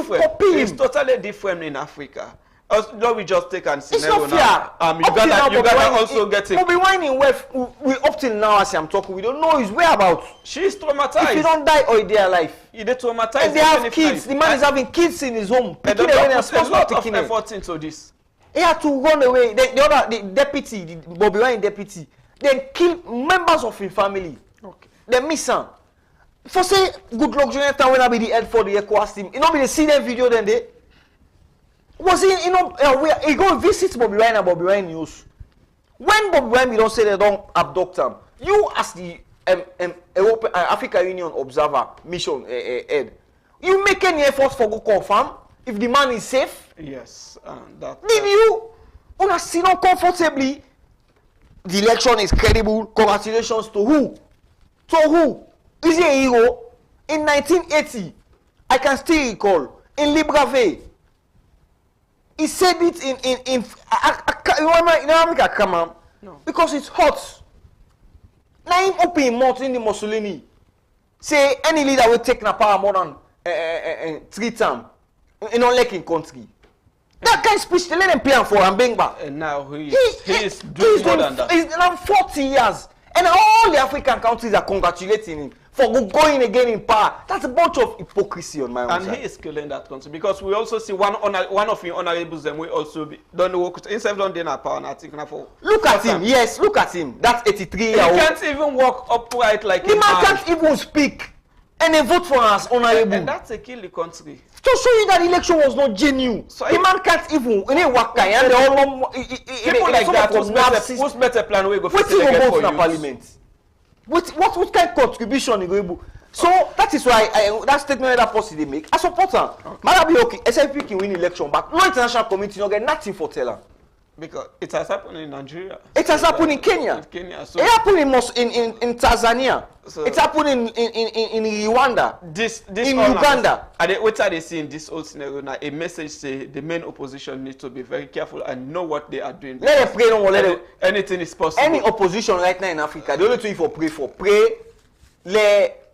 [SPEAKER 3] copy him.
[SPEAKER 2] He's totally different in Africa. No, we just take and
[SPEAKER 3] it's not fair.
[SPEAKER 2] Uganda also gets it.
[SPEAKER 3] Bobby Wine in West, we up till now as I'm talking, we don't know his whereabouts.
[SPEAKER 2] She's traumatized.
[SPEAKER 3] If he don't die or they are alive.
[SPEAKER 2] He they traumatized.
[SPEAKER 3] And they have kids. The man is having kids in his home.
[SPEAKER 2] There's a lot of effort into this.
[SPEAKER 3] He had to run away. The deputy, the Bobby Wine deputy, then kill members of his family.
[SPEAKER 2] Okay.
[SPEAKER 3] They miss him. For say Goodluck Jonathan when I be the head for the ECOWAS team, you know me they see that video then they Was he, where he go visit Bobby Wine and Bobby Wine news. When Bobby Wine don't say they don't abduct him, you as the European Africa Union observer mission head, you make any effort for go confirm if the man is safe?
[SPEAKER 2] Yes, that.
[SPEAKER 3] Did you? Una sit down comfortably. The election is credible. Congratulations to who? To who? Is he a hero? In 1980, I can still recall in Libreville. He said it in America, come on,
[SPEAKER 2] No.
[SPEAKER 3] because it's hot. Now him open mouth in the Mussolini. Say any leader will take na power more than 3 times in unlike country. That kind of speech they let them pay for and bring back.
[SPEAKER 2] And now he is doing more than that.
[SPEAKER 3] He's now 40 years, and all the African countries are congratulating him for going again in power. That's a bunch of hypocrisy on my own
[SPEAKER 2] And
[SPEAKER 3] side.
[SPEAKER 2] he is killing that country because we also see one of the honorables them we also don't work instead of doing power. And I think now for
[SPEAKER 3] Look at him, yes, look at him. That's 83
[SPEAKER 2] he
[SPEAKER 3] years old.
[SPEAKER 2] can't even walk upright like
[SPEAKER 3] The
[SPEAKER 2] a
[SPEAKER 3] man
[SPEAKER 2] man.
[SPEAKER 3] can't even speak, and they vote for us honorable.
[SPEAKER 2] And that's a kill the country.
[SPEAKER 3] To show you that the election was not genuine.
[SPEAKER 2] So
[SPEAKER 3] The man can't even. And they all
[SPEAKER 2] People like that who's better plan we go
[SPEAKER 3] What
[SPEAKER 2] face
[SPEAKER 3] he
[SPEAKER 2] the
[SPEAKER 3] go
[SPEAKER 2] get
[SPEAKER 3] vote
[SPEAKER 2] for
[SPEAKER 3] in the
[SPEAKER 2] youth.
[SPEAKER 3] parliament? What kind of contribution he go able? So that is why that statement that person they make, I support him. Might be okay. SFP can win election, but no international community no get nothing for tell him.
[SPEAKER 2] Because it has happened in Nigeria.
[SPEAKER 3] It has happened in Kenya.
[SPEAKER 2] In Kenya. So
[SPEAKER 3] It happened in Tanzania.
[SPEAKER 2] So-
[SPEAKER 3] It happened in Rwanda.
[SPEAKER 2] this
[SPEAKER 3] in
[SPEAKER 2] all
[SPEAKER 3] Uganda.
[SPEAKER 2] And what are they seeing this whole scenario now? A message say the main opposition needs to be very careful and know what they are doing.
[SPEAKER 3] Let them pray no more. Let them.
[SPEAKER 2] Anything is possible.
[SPEAKER 3] Any opposition right now in Africa, the only thing you pray, let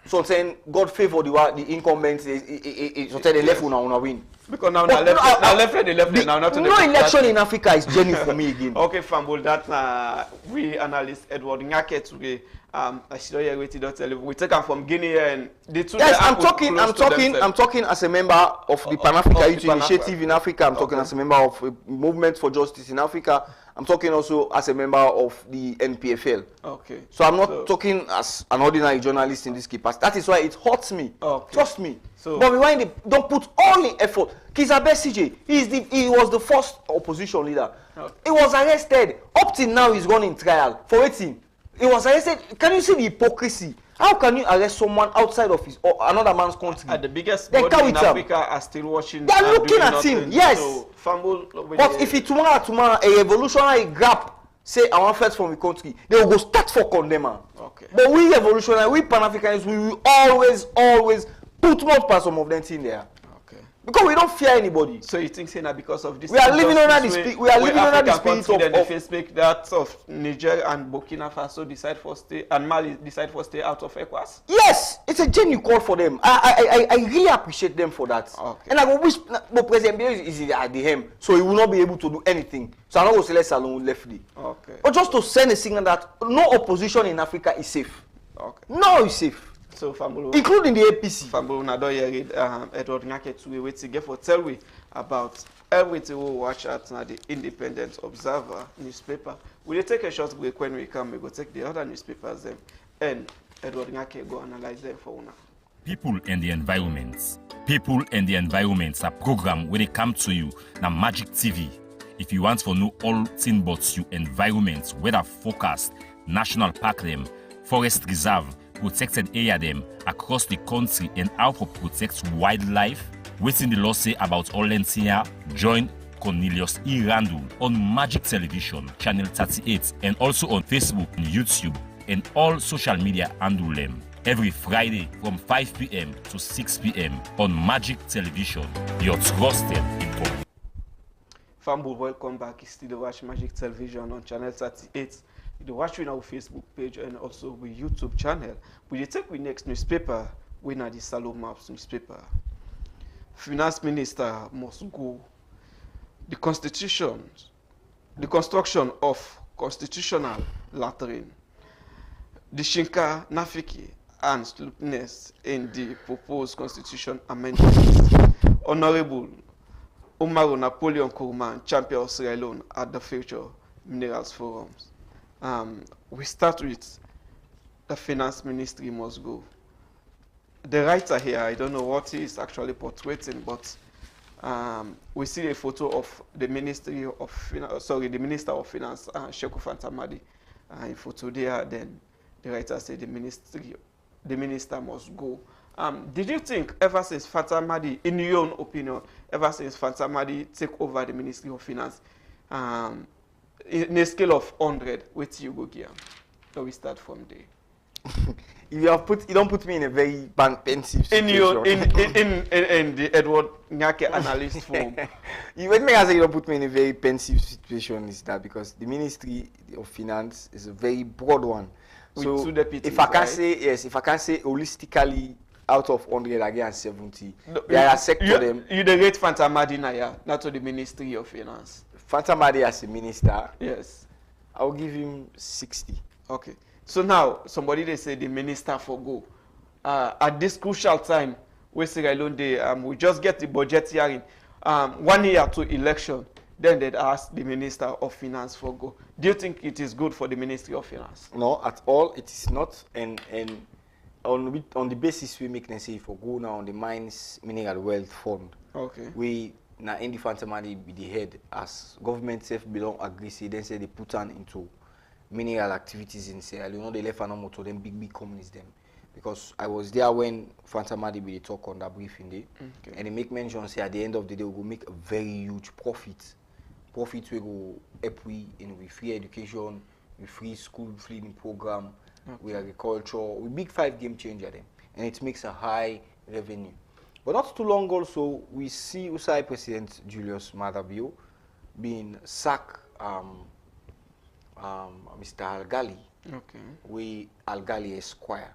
[SPEAKER 3] something God favor the incumbents, something the left will win.
[SPEAKER 2] Because now
[SPEAKER 3] But
[SPEAKER 2] left now not to
[SPEAKER 3] no election in Africa is genuine for me again.
[SPEAKER 2] Okay, Fambul, that we analyst Edward Ngake today. I should hear what he don't tell you. We take him from Guinea and the two.
[SPEAKER 3] Yes,
[SPEAKER 2] they
[SPEAKER 3] I'm
[SPEAKER 2] happen
[SPEAKER 3] talking as a member of the Pan-Africa
[SPEAKER 2] of
[SPEAKER 3] Youth
[SPEAKER 2] the Pan-Africa.
[SPEAKER 3] Initiative in Africa. I'm talking
[SPEAKER 2] Okay.
[SPEAKER 3] as a member of a Movement for Justice in Africa. I'm talking also as a member of the NPFL.
[SPEAKER 2] Okay.
[SPEAKER 3] So I'm not talking as an ordinary journalist in this capacity. That is why it hurts me.
[SPEAKER 2] Okay.
[SPEAKER 3] Trust me.
[SPEAKER 2] So-
[SPEAKER 3] but why they don't put all the effort? Kizza Besigye, he was the first opposition leader.
[SPEAKER 2] Okay.
[SPEAKER 3] He was arrested. Up till now, he's gone in trial for waiting. He was arrested. Can you see the hypocrisy? How can you arrest someone outside of his or another man's country?
[SPEAKER 2] The biggest
[SPEAKER 3] They
[SPEAKER 2] body
[SPEAKER 3] come
[SPEAKER 2] in
[SPEAKER 3] with him.
[SPEAKER 2] Africa are still watching.
[SPEAKER 3] They are
[SPEAKER 2] and
[SPEAKER 3] looking
[SPEAKER 2] doing
[SPEAKER 3] at him,
[SPEAKER 2] nothing.
[SPEAKER 3] yes.
[SPEAKER 2] So, Fambul,
[SPEAKER 3] But if tomorrow a revolutionary gap say I want first from the country, they will go start for condemner.
[SPEAKER 2] Okay.
[SPEAKER 3] But we revolutionary, we Pan-Africans, we will always put more per some of them in there.
[SPEAKER 2] Okay.
[SPEAKER 3] Because we don't fear anybody.
[SPEAKER 2] So you think saying that because of this?
[SPEAKER 3] We are living under the
[SPEAKER 2] injustice
[SPEAKER 3] spirit. We are living under the
[SPEAKER 2] African
[SPEAKER 3] spirit
[SPEAKER 2] country,
[SPEAKER 3] of.
[SPEAKER 2] then the Facebook that of Niger and Burkina Faso decide for stay and Mali decide for stay out of ECOWAS.
[SPEAKER 3] Yes, it's a genuine call for them. I really appreciate them for that.
[SPEAKER 2] Okay.
[SPEAKER 3] And I go wish, but President Biya is at the helm, so he will not be able to do anything. So I'm not going to say let's alone left it.
[SPEAKER 2] Okay.
[SPEAKER 3] But just to send a signal that no opposition in Africa is safe.
[SPEAKER 2] Okay.
[SPEAKER 3] No, is safe,
[SPEAKER 2] So Fambulu,
[SPEAKER 3] including the APC.
[SPEAKER 2] Fambulu, na don hear it. Edward Ngake to wait to get for tell we about everything we watch at na the Independent Observer newspaper. We dey take a short break. When we come, we go take the other newspapers them, and Edward Ngake go analyze them for una.
[SPEAKER 1] People and the Environment. People and the Environment are program where they come to you na Magic TV. If you want to know all things about you environment, weather forecast, national park them, forest reserve, protected area them across the country and how to protect wildlife, waiting the law say about Olentia, join Cornelius E. Randall on Magic Television, Channel 38, and also on Facebook and YouTube, and all social media handle them. Every Friday from 5 p.m. to 6 p.m. on Magic Television, your trusted people.
[SPEAKER 2] Fambul, welcome back. You still watch Magic Television on Channel 38. You watch on our Facebook page and also our YouTube channel. We take the next newspaper, we na the Salon Maps newspaper. Finance Minister must go. The construction of constitutional latrine. The Shinka Nafiki and sloopness in the proposed constitution amendments. Honorable Umaru Napoleon Kurman, champion of Sierra Leone at the Future Minerals Forums. We start with the finance ministry must go. The writer here, I don't know what he is actually portraying, but we see a photo of the Ministry of Finance, the Minister of Finance, Sheku Fanta Madi. In photo there, then the writer said the minister must go. Did you think ever since Fanta Madi, in your own opinion, ever since Fanta Madi take over the Ministry of Finance, in a scale of 100, where do you go here? So we start from there.
[SPEAKER 3] You don't put me in a very pensive situation.
[SPEAKER 2] In the Edward Nyake analyst form.
[SPEAKER 3] What makes I say you don't put me in a very pensive situation is that because the Ministry of Finance is a very broad one.
[SPEAKER 2] With
[SPEAKER 3] so
[SPEAKER 2] two deputies,
[SPEAKER 3] if I can
[SPEAKER 2] right?
[SPEAKER 3] say yes, if I can say holistically out of 100 again 70, there are sector them.
[SPEAKER 2] You the rate Fanta Madi Naya, not to the Ministry of Finance.
[SPEAKER 3] Fanta Madi as a minister,
[SPEAKER 2] Yes.
[SPEAKER 3] I'll give him 60.
[SPEAKER 2] Okay. So now, somebody they say the minister for go. At this crucial time, we Sierra Leone Day, we just get the budget hearing. 1 year to election, then they'd ask the Minister of Finance for go. Do you think it is good for the Ministry of Finance?
[SPEAKER 3] No, at all, it is not. And on the basis we make them say for go now on the Mines Mineral Wealth Fund.
[SPEAKER 2] Okay.
[SPEAKER 3] We now in the Fanta Madi be the head as government self belong agree say then say they put on into mineral activities in Sierra Leone. You know, they left an motor them big companies them. Because I was there when Fanta Madi be the talk on that briefing day.
[SPEAKER 2] Okay.
[SPEAKER 3] And they make mention say at the end of the day we go make a very huge profit. Profit we go help we in with free education, with free school feeding program, with agriculture, with big 5 game changer them. And it makes a high revenue. But not too long also we see USAID President Julius Maada Bio being sacked Mr. Algali,
[SPEAKER 2] Okay.
[SPEAKER 3] we Algali Esquire,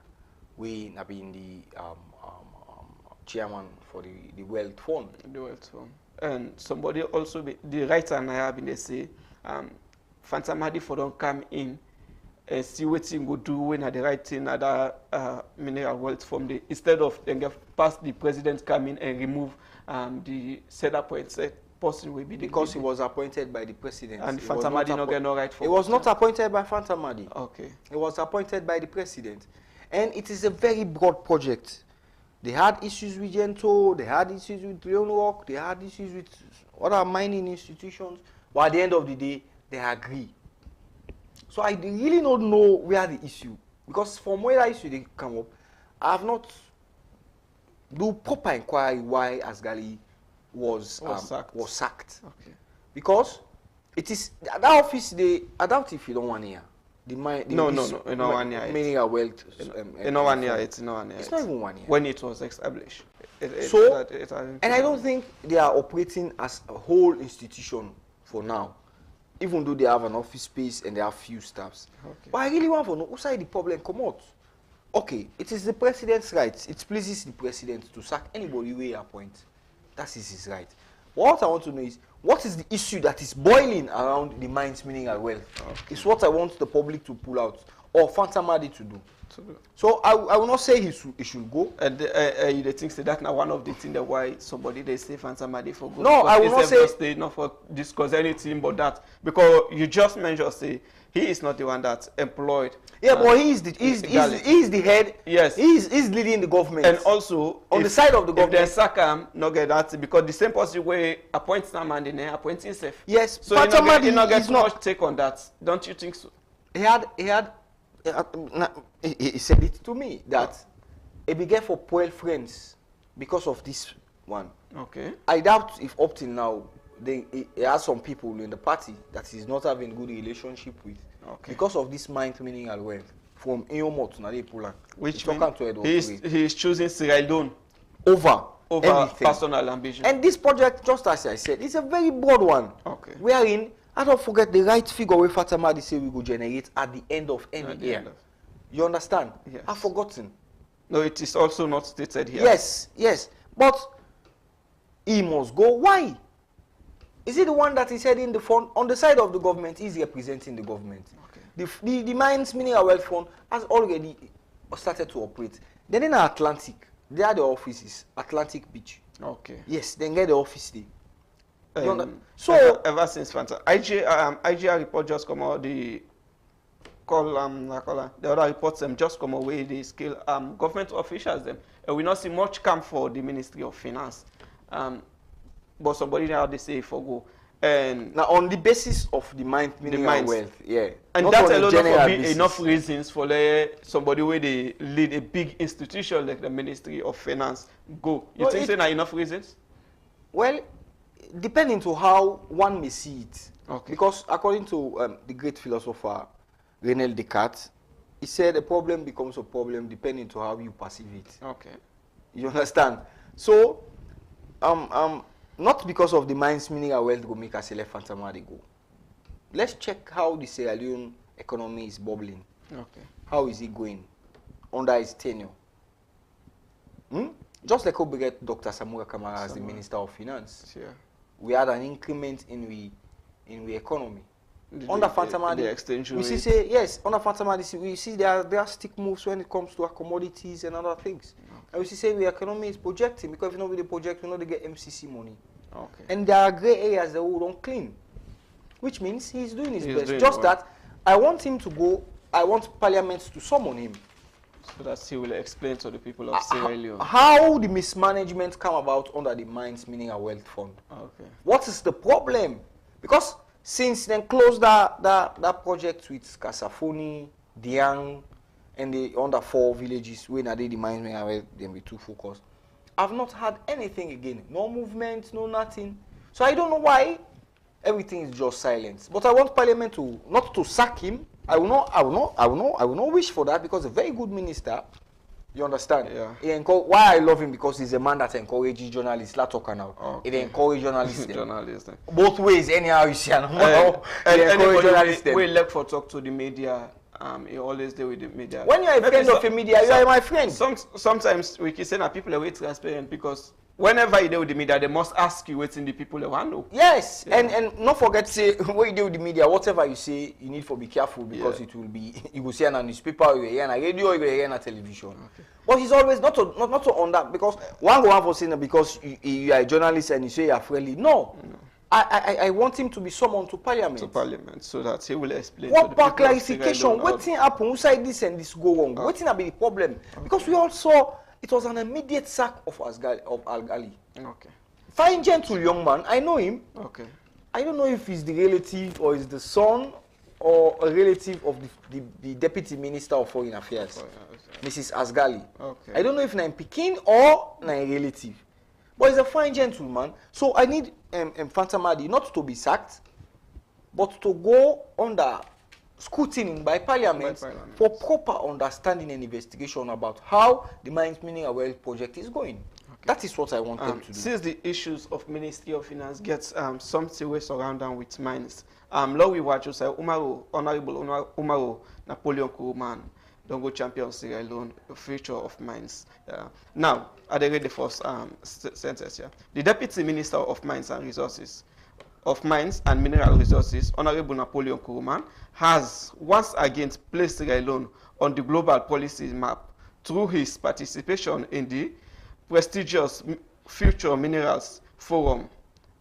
[SPEAKER 3] we have been the chairman for the Wealth Fund.
[SPEAKER 2] The Wealth Fund. And somebody also, the writer and I have been they say, Fanta Madi for don't come in and see what he go do when at the right thing at the mineral wealth from the instead of then get past the president come in and remove the said appointed person will be the
[SPEAKER 3] Because he was appointed by the president.
[SPEAKER 2] and Fanta Madi not get no right for
[SPEAKER 3] it was not appointed by Fanta Madi.
[SPEAKER 2] Okay.
[SPEAKER 3] It was appointed by the president. And it is a very broad project. They had issues with Gento, they had issues with Leon Rock, they had issues with other mining institutions. But at the end of the day, they agree. So I really don't know where the issue, because from where that issue they come up, I have not do proper inquiry why Asgali was sacked.
[SPEAKER 2] Okay.
[SPEAKER 3] Because it is that office I doubt if you don't want here.
[SPEAKER 2] No, in no 1 year.
[SPEAKER 3] Mineral wealth.
[SPEAKER 2] In 1 year, it's in 1 year.
[SPEAKER 3] It's not even 1 year.
[SPEAKER 2] When it was established.
[SPEAKER 3] And I don't think they are operating as a whole institution for now, even though they have an office space and they have few staffs.
[SPEAKER 2] Okay.
[SPEAKER 3] But I really want to know who side the problem come out. Okay, it is the president's right. It pleases the president to sack anybody who he appoints. That is his right. What I want to know is, what is the issue that is boiling around the mines mineral wealth? Okay. It's what I want the public to pull out, or Fanta Madi to do. So I will not say he should go.
[SPEAKER 2] And you think say that now one of the things that why somebody they say Fanta Madi for go.
[SPEAKER 3] No, I will not say
[SPEAKER 2] stay not for discuss anything but that, because you just mentioned say he is not the one that's employed.
[SPEAKER 3] Yeah, but he's the head.
[SPEAKER 2] Yes,
[SPEAKER 3] he's leading the government.
[SPEAKER 2] And also
[SPEAKER 3] on the side of the government,
[SPEAKER 2] if they sack him, not get that, because the same person way appoints some man in there appoints himself.
[SPEAKER 3] Yes,
[SPEAKER 2] so he not get too much take on that. Don't you think so?
[SPEAKER 3] He said it to me that he began for poor friends because of this one.
[SPEAKER 2] Okay. I
[SPEAKER 3] doubt if up till now he has some people in the party that he's not having good relationship with. Okay. Because of this mind mineral wealth from Iomo to Nadepolan.
[SPEAKER 2] Which he is choosing Sierra Leone
[SPEAKER 3] over
[SPEAKER 2] everything. Personal ambition.
[SPEAKER 3] And this project, just as I said, is a very broad one.
[SPEAKER 2] Okay.
[SPEAKER 3] Wherein, I don't forget the right figure where Fanta Madi say we go generate at the end of any year. You understand?
[SPEAKER 2] Yes.
[SPEAKER 3] I've forgotten.
[SPEAKER 2] No, it is also not stated here.
[SPEAKER 3] Yes. But he must go. Why? Is he the one that is heading the fund? On the side of the government, he's representing the government. Okay. The Mines Mineral Wealth Fund has already started to operate. Then in Atlantic, there are the offices, Atlantic Beach.
[SPEAKER 2] Okay.
[SPEAKER 3] Yes, then get the office there.
[SPEAKER 2] So ever since Fanta, IGR report just come out, the other reports them just come away, they scale government officials them, and we not see much come for the Ministry of Finance. but somebody now they say for go. And
[SPEAKER 3] Now, on the basis of the mind, meaning
[SPEAKER 2] minds.
[SPEAKER 3] and wealth, yeah.
[SPEAKER 2] and
[SPEAKER 3] Not
[SPEAKER 2] that
[SPEAKER 3] on a
[SPEAKER 2] alone
[SPEAKER 3] general
[SPEAKER 2] not be
[SPEAKER 3] basis.
[SPEAKER 2] enough reasons for somebody where they lead a big institution like the Ministry of Finance go. You
[SPEAKER 3] No,
[SPEAKER 2] think
[SPEAKER 3] it-
[SPEAKER 2] there are enough reasons?
[SPEAKER 3] Well, depending to how one may see it.
[SPEAKER 2] Okay.
[SPEAKER 3] Because according to the great philosopher René Descartes, he said a problem becomes a problem depending to how you perceive it.
[SPEAKER 2] Okay.
[SPEAKER 3] You understand? So, not because of the mind's meaning and wealth go make us select Fantama they go. Let's check how the Sierra Leone economy is bubbling.
[SPEAKER 2] Okay.
[SPEAKER 3] How is it going under his tenure? Just like how we get Dr. Samura Kamara as the Minister of Finance.
[SPEAKER 2] Yeah.
[SPEAKER 3] We had an increment in the economy.
[SPEAKER 2] The-
[SPEAKER 3] Under
[SPEAKER 2] the
[SPEAKER 3] Fantamadi,
[SPEAKER 2] exchange
[SPEAKER 3] we see
[SPEAKER 2] rate.
[SPEAKER 3] say yes. Under Fantamadi, we see there are drastic moves when it comes to our commodities and other things. And we see say the economy is projecting because if you know with the project, you know they get MCC money.
[SPEAKER 2] Okay.
[SPEAKER 3] And there are grey areas that we don't clean, which means he's doing his
[SPEAKER 2] He's
[SPEAKER 3] best.
[SPEAKER 2] doing
[SPEAKER 3] Just
[SPEAKER 2] well.
[SPEAKER 3] that I want him to go. I want Parliament to summon him.
[SPEAKER 2] So that he will explain to the people of Sierra Leone.
[SPEAKER 3] How the mismanagement come about under the Mines Meaning and Wealth Fund.
[SPEAKER 2] Okay.
[SPEAKER 3] What is the problem? Because since then closed that project with Kasafoni, Diang, and the under 4 villages where now they the mines where they be too focused, I've not had anything again. No movement, no nothing. So I don't know why everything is just silence. But I want Parliament to not to sack him. I will not wish for that because a very good minister. You understand?
[SPEAKER 2] Yeah.
[SPEAKER 3] Why I love him because he's a man that encourages journalists. Let's talk now.
[SPEAKER 2] Okay.
[SPEAKER 3] He encourages journalists. them.
[SPEAKER 2] Journalist.
[SPEAKER 3] Both ways, anyhow you see. And
[SPEAKER 2] And
[SPEAKER 3] encourage journalists. them.
[SPEAKER 2] we left for talk to the media. He always deal with the media.
[SPEAKER 3] When you are a friend of a media, you are my friend.
[SPEAKER 2] Sometimes we can say that people are very transparent because whenever you deal with the media, they must ask you what's in the people they want to know.
[SPEAKER 3] Yes,
[SPEAKER 2] Yeah.
[SPEAKER 3] and not forget say when you deal with the media, whatever you say, you need to be careful because
[SPEAKER 2] Yeah.
[SPEAKER 3] it will be you will see on a newspaper, you will hear on a radio, you will hear on a television. But he's always not to on that because one go have for saying that because you are a journalist and you say you are friendly. No. I want him to be summoned to Parliament.
[SPEAKER 2] To Parliament, so that he will explain.
[SPEAKER 3] What
[SPEAKER 2] to the
[SPEAKER 3] back
[SPEAKER 2] people of Sierra
[SPEAKER 3] clarification?
[SPEAKER 2] Leone
[SPEAKER 3] What thing happen? Who side this and this go wrong? What thing be the problem? Because we all saw it was an immediate sack of Al Ghali.
[SPEAKER 2] Okay.
[SPEAKER 3] Fine, gentle young man. I know him.
[SPEAKER 2] Okay.
[SPEAKER 3] I don't know if he's the relative or is the son or a relative of the Deputy Minister of Foreign Affairs, Mrs. Asgali.
[SPEAKER 2] Okay.
[SPEAKER 3] I don't know if I'm Pekin or I'm a relative. But he's a fine gentleman. So I need Fantamadi not to be sacked, but to go under scrutiny by Parliament, for proper understanding and investigation about how the Mines Meaning and Wealth project is going. That is what I want them to do.
[SPEAKER 2] Since the issues of Ministry of Finance gets something we surround them with mines, Law we watch say Honorable Umaru Napoleon Kuruman, don't go champion Sierra Leone, the future of mines. Now, I read the first sentence here. The Deputy Minister of Mines and Resources, of Mines and Mineral Resources, Honorable Napoleon Kuruman, has once again placed Sierra Leone on the global policy map through his participation in the prestigious Future Minerals Forum,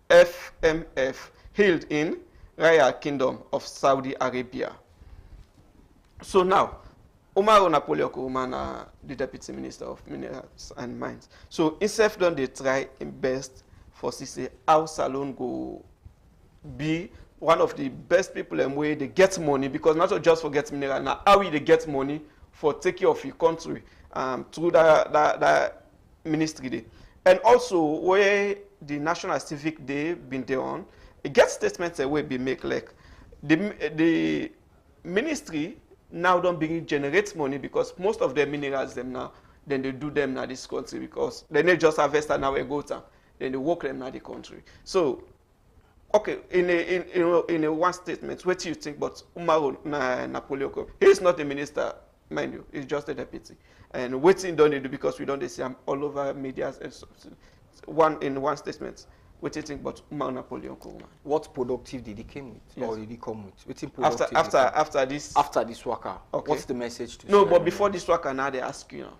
[SPEAKER 2] FMF, held in Riyadh Kingdom of Saudi Arabia. So now, Umaru Napoleon Kuruman, the Deputy Minister of Minerals and Mines. So himself done they try his best for say how Salone go be one of the best people and way they get money, because not just for get mineral, now how they get money for take care of your country through that ministry day. And also where the National Civic Day been there on, it gets statements that will be make like the ministry now don't begin generate money because most of their minerals them now, then they do them now this country because then they just harvest and now they go down, then they work them now the country. So okay, in a one statement, what do you think about Umaru Napoleon? He is not a minister, mind you, he's just a deputy. And waiting don't they do because we don't see him all over media. In one statement, what do you think about Umaru Napoleon Kuruman?
[SPEAKER 3] What productive did he come with?
[SPEAKER 2] Yes.
[SPEAKER 3] Or did he come with? What's
[SPEAKER 2] After this.
[SPEAKER 3] After this worker,
[SPEAKER 2] Okay.
[SPEAKER 3] what's the message to
[SPEAKER 2] No,
[SPEAKER 3] Sierra
[SPEAKER 2] but
[SPEAKER 3] Leone?
[SPEAKER 2] before this work, now they ask you now.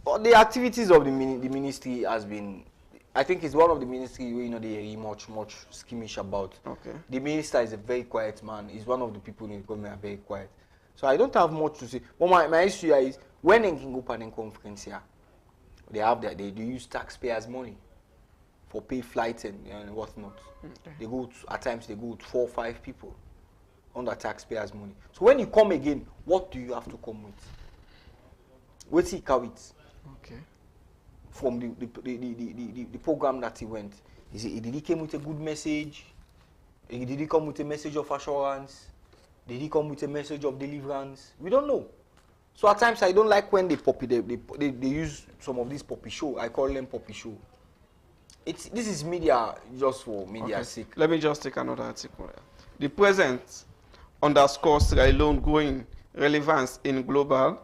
[SPEAKER 3] Well, the activities of the ministry has been, I think it's one of the ministry where they are much skimmish about.
[SPEAKER 2] Okay.
[SPEAKER 3] The minister is a very quiet man. He's one of the people in the government are very quiet. So I don't have much to say. But my issue here is when they can go panel conference here, they use taxpayers' money. for pay flights and whatnot. They go to, at times they go with 4 or 5 people under taxpayers' money. So when you come again, what do you have to come with? What's he carry it?
[SPEAKER 2] Okay.
[SPEAKER 3] From the program that he went, did he come with a good message? Did he come with a message of assurance? Did he come with a message of deliverance? We don't know. So at times I don't like when they use some of these poppy show. I call them poppy show. This is media just for media's sake.
[SPEAKER 2] Let me just take another article. The present underscores Sierra Leone growing relevance in global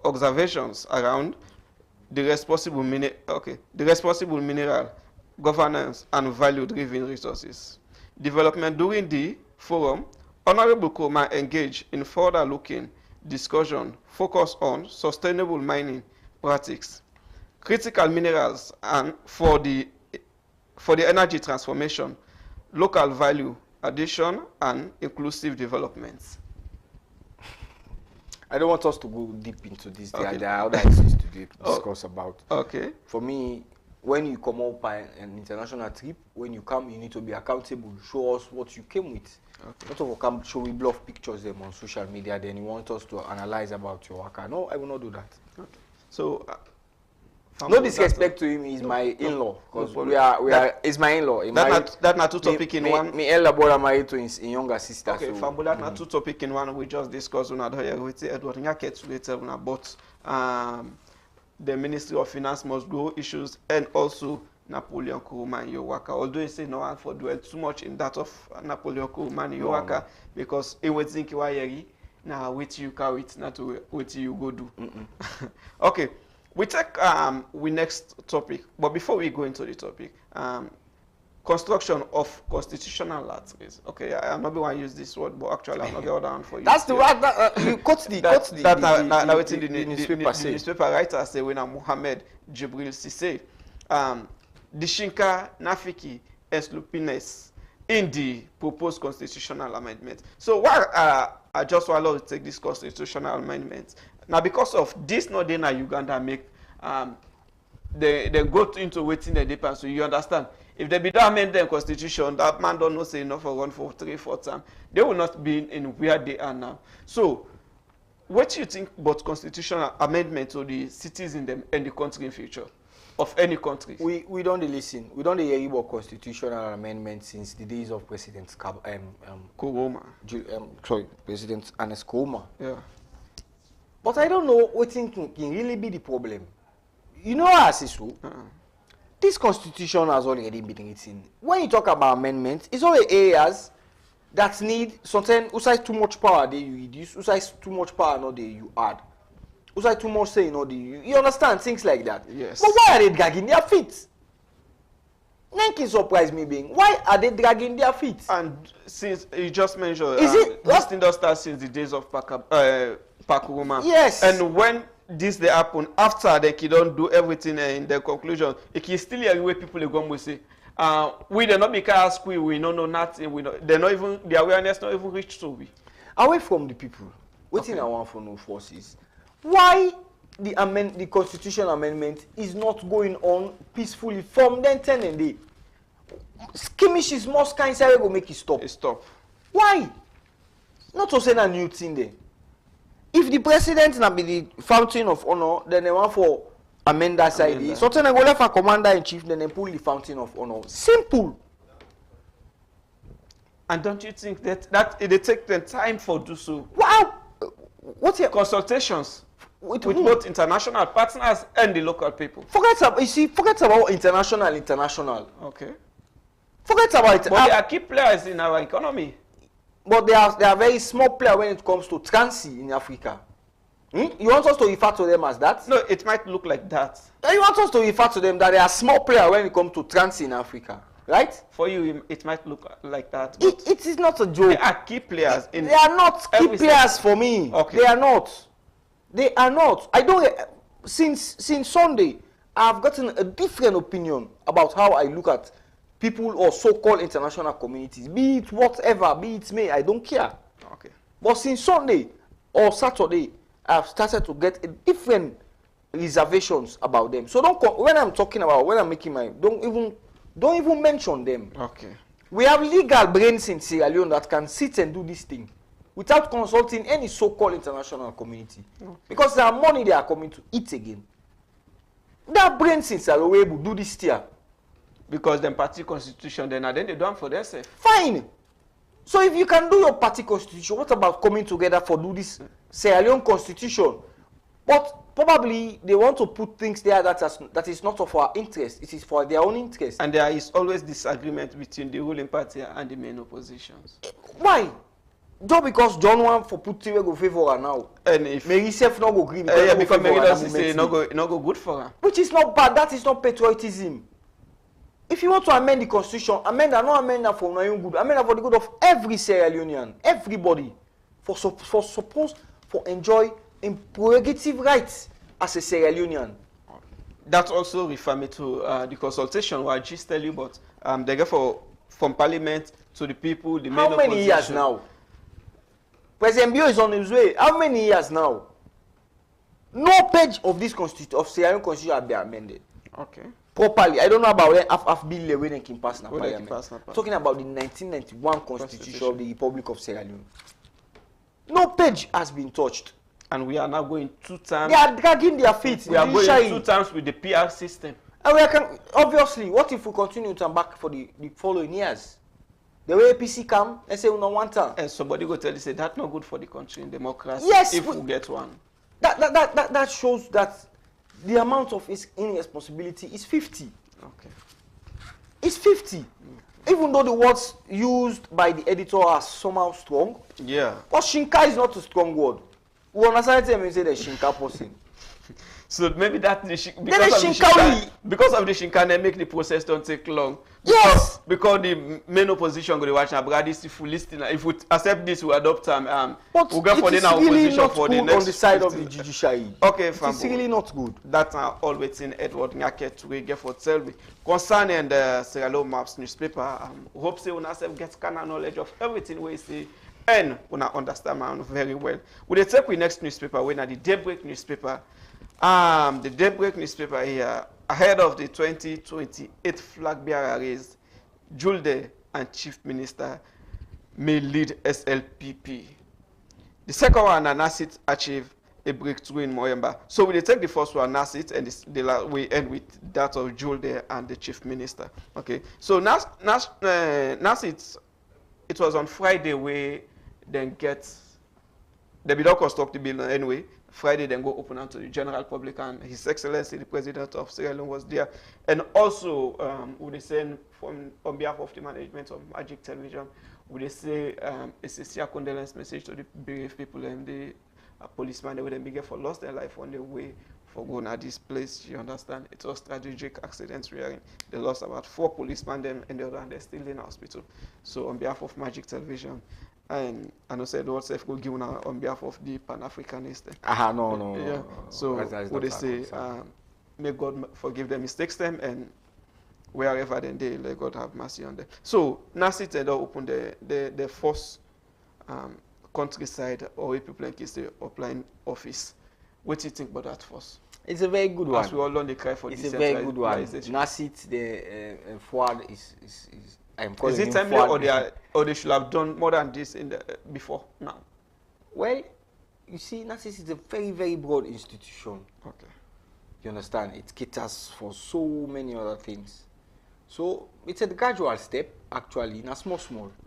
[SPEAKER 2] observations around the responsible mineral governance and value-driven resources development. During the forum, Honorable Nkrumah engaged in further-looking discussion focused on sustainable mining practices, critical minerals, and for the energy transformation, local value addition, and inclusive development.
[SPEAKER 3] I don't want us to go deep into this. Okay. There are other issues to discuss about.
[SPEAKER 2] Okay.
[SPEAKER 3] For me, when you come up by an international trip, when you come, you need to be accountable. Show us what you came with. Okay. Not of come show we bluff pictures them on social media. Then you want us to analyze about your work. No, I will not do that. Okay.
[SPEAKER 2] So,
[SPEAKER 3] no disrespect to him. He's my in-law. Because we are. He's my in-law.
[SPEAKER 2] That not two topic in one.
[SPEAKER 3] Me elder brother married to his younger sister.
[SPEAKER 2] Okay, so, that not two topic in one. We just discussed on Edward Nyakets later about the Ministry of Finance must grow issues and also Napoleon Nkrumah and Yowaka. Although you say no one for dwell too much in that of Napoleon Nkrumah and Yowaka because it would think you are now with you carry it not what you go do. Okay. We take we next topic, but before we go into the topic, construction of constitutional latrines. Okay, I'm not going to use this word, but actually I'm not going to one for you.
[SPEAKER 3] That's the word that you cut the
[SPEAKER 2] newspaper writer say when Mohamed Jibril Sise, the Shinka Nafiki Eslupines in the proposed constitutional amendment. So why I just want to take this constitutional amendment. Now, because of this, not then Uganda make they go into waiting the depend. So you understand, if they be don't amend the constitution, that man don't know say enough for run for 3-4 times, they will not be in where they are now. So, what do you think about constitutional amendment to the cities in them and the country in future of any country?
[SPEAKER 3] We don't listen. We don't hear about constitutional amendment since the days of President
[SPEAKER 2] Nkrumah.
[SPEAKER 3] President Ernest Nkrumah.
[SPEAKER 2] Yeah.
[SPEAKER 3] But I don't know what can really be the problem. You know, as is so, this constitution has already been written. When you talk about amendments, it's all the areas that need something. Usai too much power, they you reduce. Usai too much power, no, they you add. Usai too much say, no, they you understand things like that.
[SPEAKER 2] Yes.
[SPEAKER 3] But why are they dragging their feet? Nothing surprised me being why are they dragging their feet?
[SPEAKER 2] And since you just mentioned,
[SPEAKER 3] this
[SPEAKER 2] thing does start since the days of Nkrumah.
[SPEAKER 3] Yes.
[SPEAKER 2] And when this they happen after they don't do everything in their conclusion, it is still a way people are going to say, we do not because we don't know nothing. We they're not even the awareness not even reached to we.
[SPEAKER 3] Away from the people. What thing I want for no forces. Why the constitution amendment is not going on peacefully from then 10 and day. Skirmishes most kinds will make it stop.
[SPEAKER 2] Stop.
[SPEAKER 3] Why? Not to say a new thing there. If the president na be the fountain of honor, then they want for amend that side. So then they go left for commander in chief, then they pull the fountain of honor. Simple.
[SPEAKER 2] And don't you think that it take the time for do so?
[SPEAKER 3] Wow. What's your
[SPEAKER 2] consultations with both international partners and the local people?
[SPEAKER 3] Forget about international.
[SPEAKER 2] Okay.
[SPEAKER 3] Forget about it.
[SPEAKER 2] But they are key players in our economy.
[SPEAKER 3] But they are very small players when it comes to transit in Africa. You want us to refer to them as that?
[SPEAKER 2] No, it might look like that.
[SPEAKER 3] You want us to refer to them that they are small players when it comes to transit in Africa, right?
[SPEAKER 2] For you, it might look like that.
[SPEAKER 3] It is not a joke.
[SPEAKER 2] They are key players.
[SPEAKER 3] They are not key players for me.
[SPEAKER 2] Okay.
[SPEAKER 3] They are not. They are not. I don't. Since Sunday, I've gotten a different opinion about how I look at people or so-called international communities, be it whatever, be it me, I don't care.
[SPEAKER 2] Okay.
[SPEAKER 3] But since Sunday or Saturday, I've started to get a different reservations about them. So when I'm talking about, when I'm making my, don't even mention them.
[SPEAKER 2] Okay.
[SPEAKER 3] We have legal brains in Sierra Leone that can sit and do this thing without consulting any so-called international community. Okay. Because there are money they are coming to eat again. There are brains in Sierra Leone able to do this here.
[SPEAKER 2] Because them party constitution, then they do it for themselves.
[SPEAKER 3] Fine. So if you can do your party constitution, what about coming together for do this Sierra Leone constitution? But probably they want to put things there that is not of our interest. It is for their own interest.
[SPEAKER 2] And there is always disagreement between the ruling party and the main oppositions.
[SPEAKER 3] Why? Just because John want for put we go favor her now.
[SPEAKER 2] And if
[SPEAKER 3] Mary self not go agree
[SPEAKER 2] because Mary does say not go good for her.
[SPEAKER 3] Which is not bad. That is not patriotism. If you want to amend the constitution, amend that, not amend that for my own good. Amend that for the good of every Sierra Leonean, everybody, for enjoy in prerogative rights as a Sierra Leonean.
[SPEAKER 2] That also refer me to the consultation where I just tell you about they go from parliament to the people, the main opposition.
[SPEAKER 3] How many years now? President Bio is on his way. How many years now? No page of this constitution of Sierra Leone constitution have been amended.
[SPEAKER 2] Okay.
[SPEAKER 3] Properly. I don't know about half bill when they can pass now. Talking about the 1991 constitution of the Republic of Sierra Leone. No page has been touched.
[SPEAKER 2] And we are now going 2 times.
[SPEAKER 3] They are dragging their feet.
[SPEAKER 2] We are going 2 times with the PR system.
[SPEAKER 3] And we can obviously, what if we continue to back for the following years? The way APC come and say we don't want time.
[SPEAKER 2] And somebody go tell you say that's not good for the country in democracy.
[SPEAKER 3] Yes,
[SPEAKER 2] if we get one.
[SPEAKER 3] That shows that the amount of his irresponsibility is 50.
[SPEAKER 2] Okay.
[SPEAKER 3] It's 50. Even though the words used by the editor are somehow strong.
[SPEAKER 2] Yeah.
[SPEAKER 3] But Shinka is not a strong word. We understand it when we say the Shinka person.
[SPEAKER 2] So maybe that because of the Shinka, they make the process don't take long.
[SPEAKER 3] Yes.
[SPEAKER 2] Because the main opposition go to watch Abradis if we listen, if we accept this, we adopt them.
[SPEAKER 3] But
[SPEAKER 2] we'll go for
[SPEAKER 3] it
[SPEAKER 2] the
[SPEAKER 3] is really
[SPEAKER 2] opposition
[SPEAKER 3] not
[SPEAKER 2] for
[SPEAKER 3] good
[SPEAKER 2] the next
[SPEAKER 3] on the side
[SPEAKER 2] 50.
[SPEAKER 3] of the judiciary.
[SPEAKER 2] Okay,
[SPEAKER 3] it's really not good.
[SPEAKER 2] That's all waiting Edward Nyake to get for tell me concerning the Sierra Leone Maps newspaper. Hope say we self get kind of knowledge of everything we see. And we understand man very well. We take the next newspaper, we the Daybreak newspaper. The Daybreak newspaper here, ahead of the 2028 flag bearer race, Julde and Chief Minister may lead SLPP. The second one, Nasit achieved a breakthrough in Moyemba. So we take the first one, Nasit, and we end with that of Julde and the Chief Minister. Okay. So Nasit, it was on Friday where then they be not construct the building anyway. Friday then go open to the general public, and His Excellency the President of Sierra Leone was there. And also we say on behalf of the management of Magic Television, we say a sincere condolence message to the bereaved people and the policemen they would be for lost their life on the way for going at this place. You understand? It was strategic accidents we are in. They lost about 4 policemen them and the other and they're still in hospital. So on behalf of Magic Television, and I know said what self could give on behalf of the Pan-Africanist.
[SPEAKER 3] No.
[SPEAKER 2] Yeah. So what they say, may God forgive their mistakes them and wherever then they let God have mercy on them. So Nasit had opened the first countryside or people like say applying office. What do you think about that first?
[SPEAKER 3] It's a very good one.
[SPEAKER 2] As we all learn the cry for
[SPEAKER 3] it's a very good one. Nasit, the forward is
[SPEAKER 2] is it timely or they should have done more than this in the before now?
[SPEAKER 3] Well, you see, Nasit is a very, very broad institution.
[SPEAKER 2] Okay. You
[SPEAKER 3] understand? It caters for so many other things. So it's a gradual step, actually, in a small.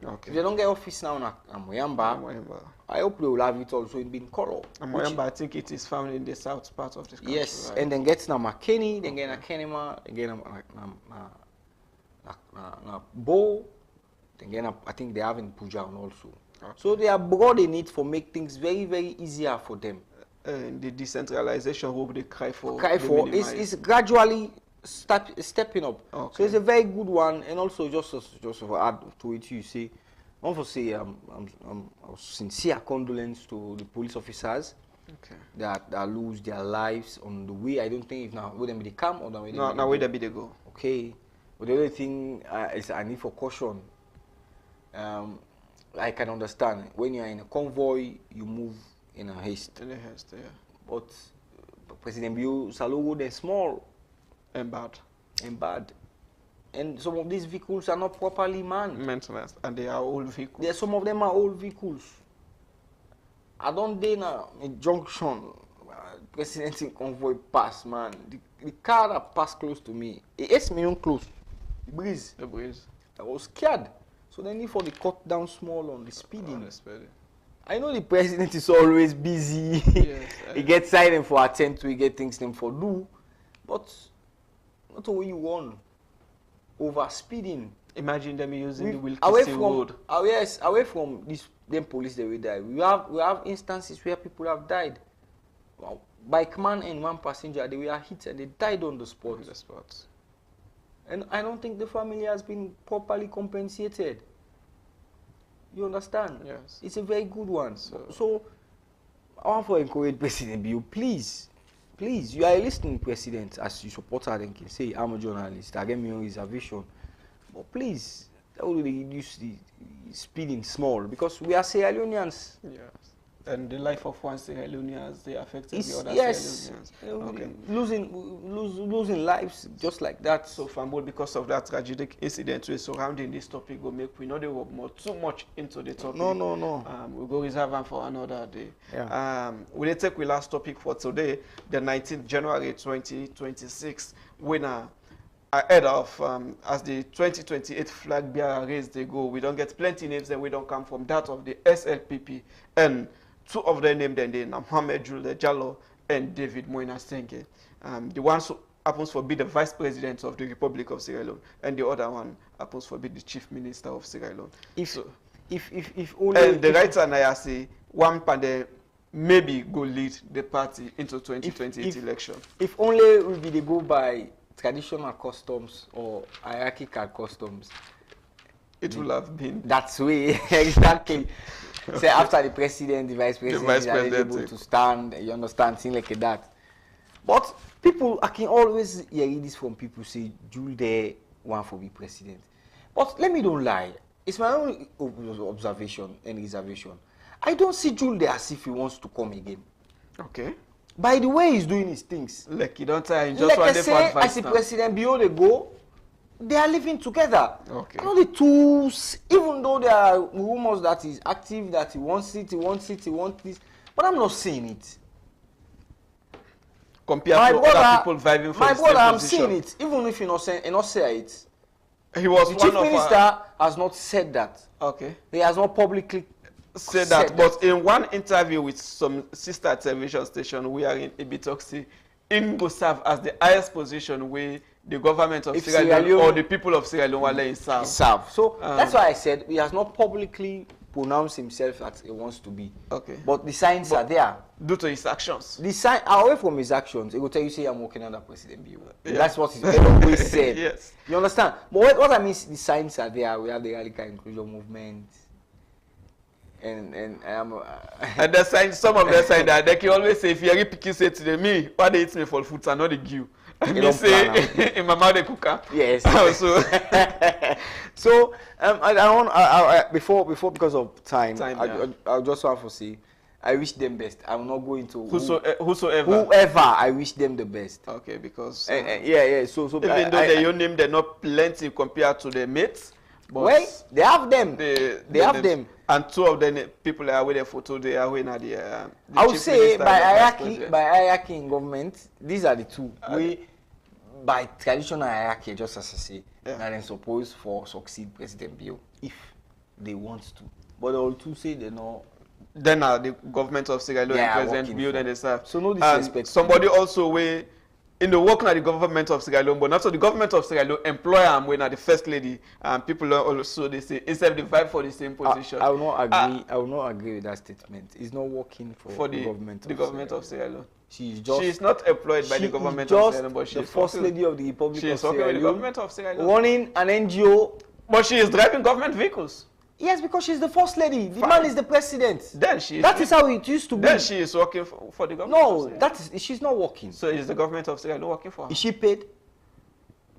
[SPEAKER 3] Okay. If they don't get office now in Moyemba, I hope they will have it also in Binkoro.
[SPEAKER 2] Moyemba, I think it is found in the south part of the country.
[SPEAKER 3] Yes,
[SPEAKER 2] right?
[SPEAKER 3] And then get na Makeni, then get na Kenema, then get na Bo, then get I think they have in Pujan also. Okay. So they are broad in it for make things very, very easier for them.
[SPEAKER 2] The decentralization hope they cry for
[SPEAKER 3] is gradually stepping up.
[SPEAKER 2] Okay.
[SPEAKER 3] So it's a very good one, and also just to add to it, you say, I want to say sincere condolence to the police officers that lose their lives on the way. I don't think if now would they come or now
[SPEAKER 2] where they go.
[SPEAKER 3] Okay, but the other thing is I need for caution. I can understand when you are in a convoy, you move in a haste.
[SPEAKER 2] In a haste, yeah.
[SPEAKER 3] But President Bio's logo, they're small
[SPEAKER 2] And bad.
[SPEAKER 3] and bad. And some of these vehicles are not properly manned.
[SPEAKER 2] Maintenance. And they are old vehicles.
[SPEAKER 3] Some of them are old vehicles. I don't dare now in junction, presidential convoy pass, man. The car that passed close to me, it hits me on close. The breeze.
[SPEAKER 2] The breeze.
[SPEAKER 3] I was scared. So they need for the cut down small on the speeding.
[SPEAKER 2] On the speeding.
[SPEAKER 3] I know the president is always busy.
[SPEAKER 2] Yes,
[SPEAKER 3] He gets silent for attend to, he get things them for do. But not all you want. Over speeding.
[SPEAKER 2] Imagine them using the
[SPEAKER 3] away
[SPEAKER 2] Wilkinson
[SPEAKER 3] from
[SPEAKER 2] Road.
[SPEAKER 3] yes, away from this them police they will die. We have instances where people have died. Well, bike man and one passenger, they were hit and they died on the spot.
[SPEAKER 2] On the spot.
[SPEAKER 3] And I don't think the family has been properly compensated. You understand?
[SPEAKER 2] Yes.
[SPEAKER 3] It's a very good one. So I want to encourage President Bio, please, you are a listening president as you support her and can say, I'm a journalist, I get me on reservation. But please, that will reduce the speeding small because we are Sierra Leoneans.
[SPEAKER 2] Yes. And the life of one Sierra Leoneans, they affected the other
[SPEAKER 3] Yes,
[SPEAKER 2] Sierra Leoneans. Okay.
[SPEAKER 3] losing lives just like that.
[SPEAKER 2] So, Fambul, because of that tragic incident we're surrounding this topic, we'll make we know they will more too much into the topic.
[SPEAKER 3] No.
[SPEAKER 2] We'll go reserve them for another day.
[SPEAKER 3] Yeah.
[SPEAKER 2] We'll take the last topic for today, the 19th January 2026, winner ahead of as the 2028 flag bearer race they go. We don't get plenty names and we don't come from that of the SLPP. And two of their names then they Mohamed Jules Jallo and David Moina Senke. The one who happens to be the Vice President of the Republic of Sierra Leone, and the other one happens to be the Chief Minister of Sierra Leone.
[SPEAKER 3] If only
[SPEAKER 2] and the right and I say one pande maybe go lead the party into 2028 election.
[SPEAKER 3] If only we be they go by traditional customs or hierarchical customs,
[SPEAKER 2] it will have been
[SPEAKER 3] that's way exactly. Say after the president, the vice president,
[SPEAKER 2] vice
[SPEAKER 3] are
[SPEAKER 2] president
[SPEAKER 3] able to stand. You understand, things like that. But people, I can always hear this from people say Jules they want to be president. But let me don't lie. It's my own observation and reservation. I don't see Jules there as if he wants to come again.
[SPEAKER 2] Okay.
[SPEAKER 3] By the way he's doing his things.
[SPEAKER 2] Like you don't tell him
[SPEAKER 3] Like
[SPEAKER 2] just one
[SPEAKER 3] I
[SPEAKER 2] day for
[SPEAKER 3] say,
[SPEAKER 2] advice
[SPEAKER 3] as the
[SPEAKER 2] now.
[SPEAKER 3] president beyond they go, they are living together.
[SPEAKER 2] Okay.
[SPEAKER 3] You know the tools, even though there are rumors that he's active, that he wants it, he wants this, but I'm not seeing it.
[SPEAKER 2] Compared to other people vying for
[SPEAKER 3] my
[SPEAKER 2] the
[SPEAKER 3] brother,
[SPEAKER 2] same
[SPEAKER 3] I'm
[SPEAKER 2] position.
[SPEAKER 3] seeing it, even if he not say it.
[SPEAKER 2] He was
[SPEAKER 3] The
[SPEAKER 2] one
[SPEAKER 3] chief
[SPEAKER 2] of
[SPEAKER 3] minister has not said that.
[SPEAKER 2] okay.
[SPEAKER 3] He has not publicly
[SPEAKER 2] Said that, but in one interview with some sister television station, we are in Ibitoxi, him go serve as the highest position where the government of
[SPEAKER 3] If
[SPEAKER 2] Sierra
[SPEAKER 3] Sierra
[SPEAKER 2] Leone or
[SPEAKER 3] Leone-
[SPEAKER 2] the people of Sierra Leone were in serve.
[SPEAKER 3] serve. So that's why I said he has not publicly pronounced himself that he wants to be.
[SPEAKER 2] Okay.
[SPEAKER 3] But the signs are there.
[SPEAKER 2] Due to his actions.
[SPEAKER 3] The sign away from his actions, he will tell you, say, I'm working under President Bio.
[SPEAKER 2] Yeah.
[SPEAKER 3] That's what he's always said.
[SPEAKER 2] Yes.
[SPEAKER 3] You understand? But what I mean is the signs are there. We have the radical inclusion movement. And
[SPEAKER 2] And the sign, some of the sign that they can always say, if you are picking say to me, why they eat me for food and not the give. And me
[SPEAKER 3] don't
[SPEAKER 2] say, in my mouth they cook am.
[SPEAKER 3] yes.
[SPEAKER 2] So,
[SPEAKER 3] So I want before because of time,
[SPEAKER 2] yeah.
[SPEAKER 3] I just want to say I wish them best. I will not go into
[SPEAKER 2] whosoever.
[SPEAKER 3] whoever. I wish them the best.
[SPEAKER 2] Okay, because
[SPEAKER 3] Yeah. So
[SPEAKER 2] even though your name they're not plenty compared to their mates, but
[SPEAKER 3] well, they have them.
[SPEAKER 2] they
[SPEAKER 3] have them.
[SPEAKER 2] And two of them people are with their photo. They are with the
[SPEAKER 3] I would
[SPEAKER 2] chief
[SPEAKER 3] say
[SPEAKER 2] minister
[SPEAKER 3] by
[SPEAKER 2] and the vice
[SPEAKER 3] hierarchy,
[SPEAKER 2] president.
[SPEAKER 3] in government, these are the two. We by traditional hierarchy, just as I say,
[SPEAKER 2] Yeah.
[SPEAKER 3] that they supposed for succeed President Bio if they want to. But they all two say they know.
[SPEAKER 2] Then the government of Sierra Leone
[SPEAKER 3] They
[SPEAKER 2] and
[SPEAKER 3] are
[SPEAKER 2] President
[SPEAKER 3] working
[SPEAKER 2] Bio
[SPEAKER 3] for-
[SPEAKER 2] and they serve.
[SPEAKER 3] So no disrespect.
[SPEAKER 2] And somebody also way in the working at the government of Sierra Leone, but not so the government of Sierra Leone employ am when at the first lady. And people are also they say instead they fight for the same position.
[SPEAKER 3] I will not agree. I will not agree with that statement. It's not working for
[SPEAKER 2] the
[SPEAKER 3] government.
[SPEAKER 2] of Sierra Leone.
[SPEAKER 3] She's just.
[SPEAKER 2] She is not employed by the government
[SPEAKER 3] just
[SPEAKER 2] of Sierra Leone, but she
[SPEAKER 3] the
[SPEAKER 2] is
[SPEAKER 3] first
[SPEAKER 2] working-
[SPEAKER 3] lady of the Republic
[SPEAKER 2] She
[SPEAKER 3] of
[SPEAKER 2] is working
[SPEAKER 3] Sierra
[SPEAKER 2] with the
[SPEAKER 3] Leone,
[SPEAKER 2] government of Sierra Leone.
[SPEAKER 3] running an NGO.
[SPEAKER 2] But she is driving government vehicles.
[SPEAKER 3] Yes, because she's the first lady. The
[SPEAKER 2] Fine.
[SPEAKER 3] man is the president.
[SPEAKER 2] Then she is
[SPEAKER 3] That is how it used to be.
[SPEAKER 2] then she is working for the government. of
[SPEAKER 3] No,
[SPEAKER 2] Sierra
[SPEAKER 3] that is she's not working.
[SPEAKER 2] So is the government of Sierra Leone working for her?
[SPEAKER 3] Is she paid?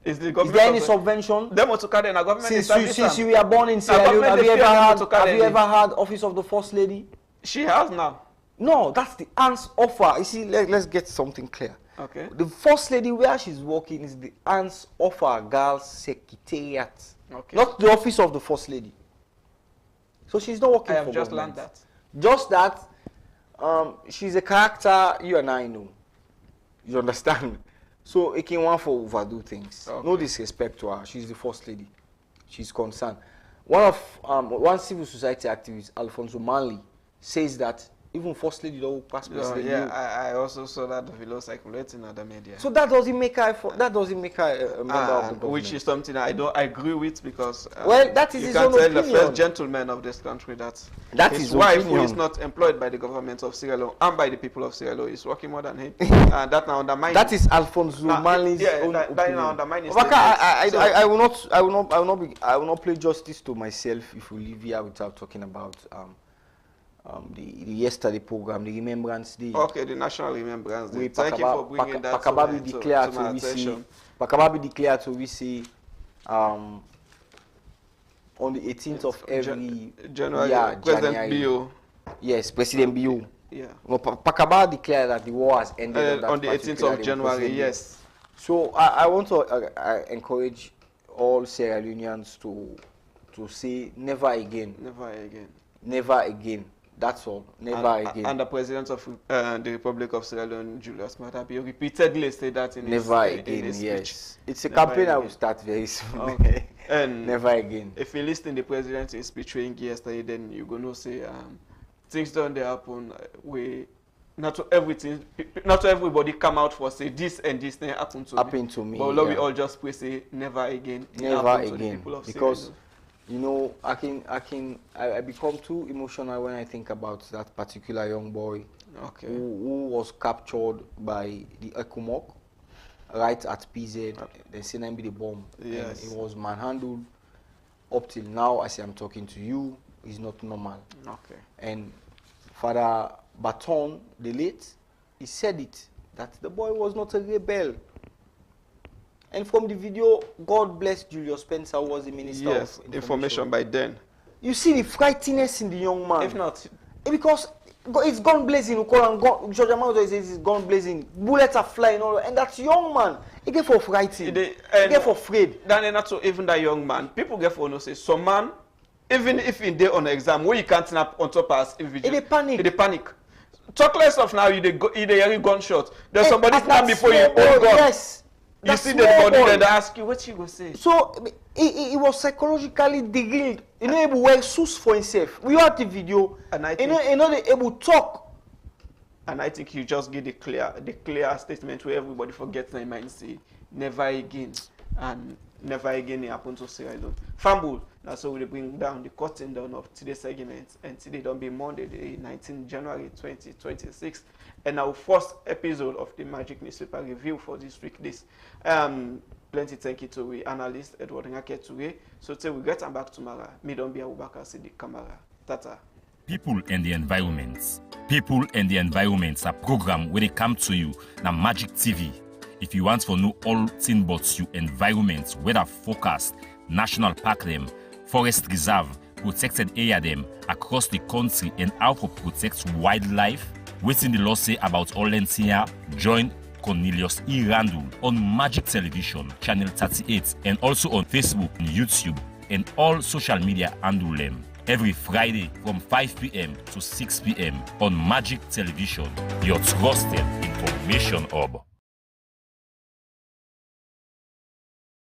[SPEAKER 2] Is the
[SPEAKER 3] Is
[SPEAKER 2] government
[SPEAKER 3] there any
[SPEAKER 2] of
[SPEAKER 3] subvention?
[SPEAKER 2] them to carry na government
[SPEAKER 3] Since you were born in Sierra Leone,
[SPEAKER 2] government
[SPEAKER 3] have you
[SPEAKER 2] dey
[SPEAKER 3] ever
[SPEAKER 2] fear them
[SPEAKER 3] had
[SPEAKER 2] to carry
[SPEAKER 3] have you
[SPEAKER 2] the-
[SPEAKER 3] ever had office of the first lady?
[SPEAKER 2] She has now.
[SPEAKER 3] No, that's the aunt's offer. You see, let's get something clear.
[SPEAKER 2] Okay.
[SPEAKER 3] The first lady where she's working is the aunt's offer girls secretariat,
[SPEAKER 2] Okay.
[SPEAKER 3] not the office of the first lady. So she's not working
[SPEAKER 2] I have
[SPEAKER 3] for
[SPEAKER 2] just
[SPEAKER 3] government.
[SPEAKER 2] learned that.
[SPEAKER 3] Just that, she's a character you and I know. You understand? So it can want for overdo things.
[SPEAKER 2] Okay.
[SPEAKER 3] No disrespect to her. She's the first lady. She's concerned. One civil society activist, Alfonso Manley, says that even first lady don't pass president.
[SPEAKER 2] Yeah, I also saw that video circulating in other media.
[SPEAKER 3] So that doesn't make her a member of the government.
[SPEAKER 2] Which is something I don't agree with, because
[SPEAKER 3] Well, that is
[SPEAKER 2] you
[SPEAKER 3] his
[SPEAKER 2] can
[SPEAKER 3] own
[SPEAKER 2] tell the
[SPEAKER 3] opinion.
[SPEAKER 2] first gentleman of this country that
[SPEAKER 3] That
[SPEAKER 2] his
[SPEAKER 3] is
[SPEAKER 2] wife, who
[SPEAKER 3] opinion.
[SPEAKER 2] is not employed by the government of Sierra Leone and by the people of Sierra Leone, is working more than him. And that now undermines.
[SPEAKER 3] That is Alfonso Manley's own
[SPEAKER 2] that
[SPEAKER 3] opinion.
[SPEAKER 2] now undermines.
[SPEAKER 3] I will not play justice to myself if we leave here without talking about the yesterday program, the Remembrance Day.
[SPEAKER 2] Okay, the National Remembrance Day.
[SPEAKER 3] We
[SPEAKER 2] Thank you for bringing that
[SPEAKER 3] Pakababi
[SPEAKER 2] to
[SPEAKER 3] declared
[SPEAKER 2] my
[SPEAKER 3] to
[SPEAKER 2] attention.
[SPEAKER 3] Pakababi declared to VC on the 18th of every
[SPEAKER 2] January,
[SPEAKER 3] year,
[SPEAKER 2] President
[SPEAKER 3] January.
[SPEAKER 2] Bio.
[SPEAKER 3] Yes, President Bio.
[SPEAKER 2] Yeah.
[SPEAKER 3] No, Pakababi declared that the war has ended
[SPEAKER 2] On the 18th of January, yes.
[SPEAKER 3] So I want to encourage all Sierra Leoneans to say never again.
[SPEAKER 2] Never again.
[SPEAKER 3] Never again. That's all. Never again.
[SPEAKER 2] And the President of the Republic of Sierra Leone, Julius Maada Bio, repeatedly said that in
[SPEAKER 3] never
[SPEAKER 2] his,
[SPEAKER 3] again,
[SPEAKER 2] in his
[SPEAKER 3] yes.
[SPEAKER 2] speech.
[SPEAKER 3] It's a
[SPEAKER 2] Never
[SPEAKER 3] campaign I will
[SPEAKER 2] again.
[SPEAKER 3] start very soon.
[SPEAKER 2] Okay. And
[SPEAKER 3] never again.
[SPEAKER 2] if you listen to the President's speech yesterday, then you're going to say things don't happen. Not everybody come out for say this and this thing happened to me. But
[SPEAKER 3] yeah.
[SPEAKER 2] we all just pray say never again.
[SPEAKER 3] Never
[SPEAKER 2] To the
[SPEAKER 3] again.
[SPEAKER 2] people of Sierra
[SPEAKER 3] Because
[SPEAKER 2] Leone.
[SPEAKER 3] you know, I become too emotional when I think about that particular young boy
[SPEAKER 2] Okay.
[SPEAKER 3] who was captured by the ECOMOG right at PZ. They sent him the bomb.
[SPEAKER 2] Yes.
[SPEAKER 3] And he was manhandled. Up till now, as I'm talking to you, is not normal.
[SPEAKER 2] Okay.
[SPEAKER 3] And Father Baton, the late, he said it, that the boy was not a rebel. And from the video, God bless Julius Spencer, who was the Minister
[SPEAKER 2] Yes,
[SPEAKER 3] of
[SPEAKER 2] information by then.
[SPEAKER 3] You see the frightfulness in the young man.
[SPEAKER 2] If not,
[SPEAKER 3] Because it's gone blazing. George Amado says it's gone blazing. Bullets are flying all over. And that young man, he get for frightened. He get for afraid.
[SPEAKER 2] then not so even that young man. People get for no say some man, even if in day on exam where you can't snap on top as individual.
[SPEAKER 3] He dey panic.
[SPEAKER 2] He dey panic. Talk less of now. You dey hear gunshot. There's somebody
[SPEAKER 3] And that
[SPEAKER 2] stand before you.
[SPEAKER 3] small
[SPEAKER 2] Oh
[SPEAKER 3] boy,
[SPEAKER 2] God.
[SPEAKER 3] yes.
[SPEAKER 2] You
[SPEAKER 3] That
[SPEAKER 2] see the
[SPEAKER 3] small
[SPEAKER 2] body
[SPEAKER 3] boy.
[SPEAKER 2] there. They ask you what you go say.
[SPEAKER 3] So he was psychologically derailed. He not able to wear shoes for himself. We had the video.
[SPEAKER 2] And I
[SPEAKER 3] He
[SPEAKER 2] think-
[SPEAKER 3] not able to talk.
[SPEAKER 2] And I think you just give the clear statement where everybody forgets their mind say never again, and never again it happen to Sierra Leone. Fumble. That's how we bring down the cutting down of today's segment, and today don't be Monday, the 19th January 2026, and our first episode of the Magic Newspaper Review for this week. Plenty thank you to we analyst Edward Ngake today. So till we get back tomorrow, me don't be Abubakar Siddiq Kamara. Tata.
[SPEAKER 1] People and the Environment. People and the Environment, a program where they come to you na Magic TV. If you want to know all things about you environment, weather forecast, national park them, forest reserve, protected area them across the country, and how to protect wildlife, waiting the law say about all here, join Cornelius E. Randall on Magic Television, channel 38, and also on Facebook and YouTube, and all social media handle them. Every Friday from 5 p.m. to 6 p.m. on Magic Television, your trusted information hub.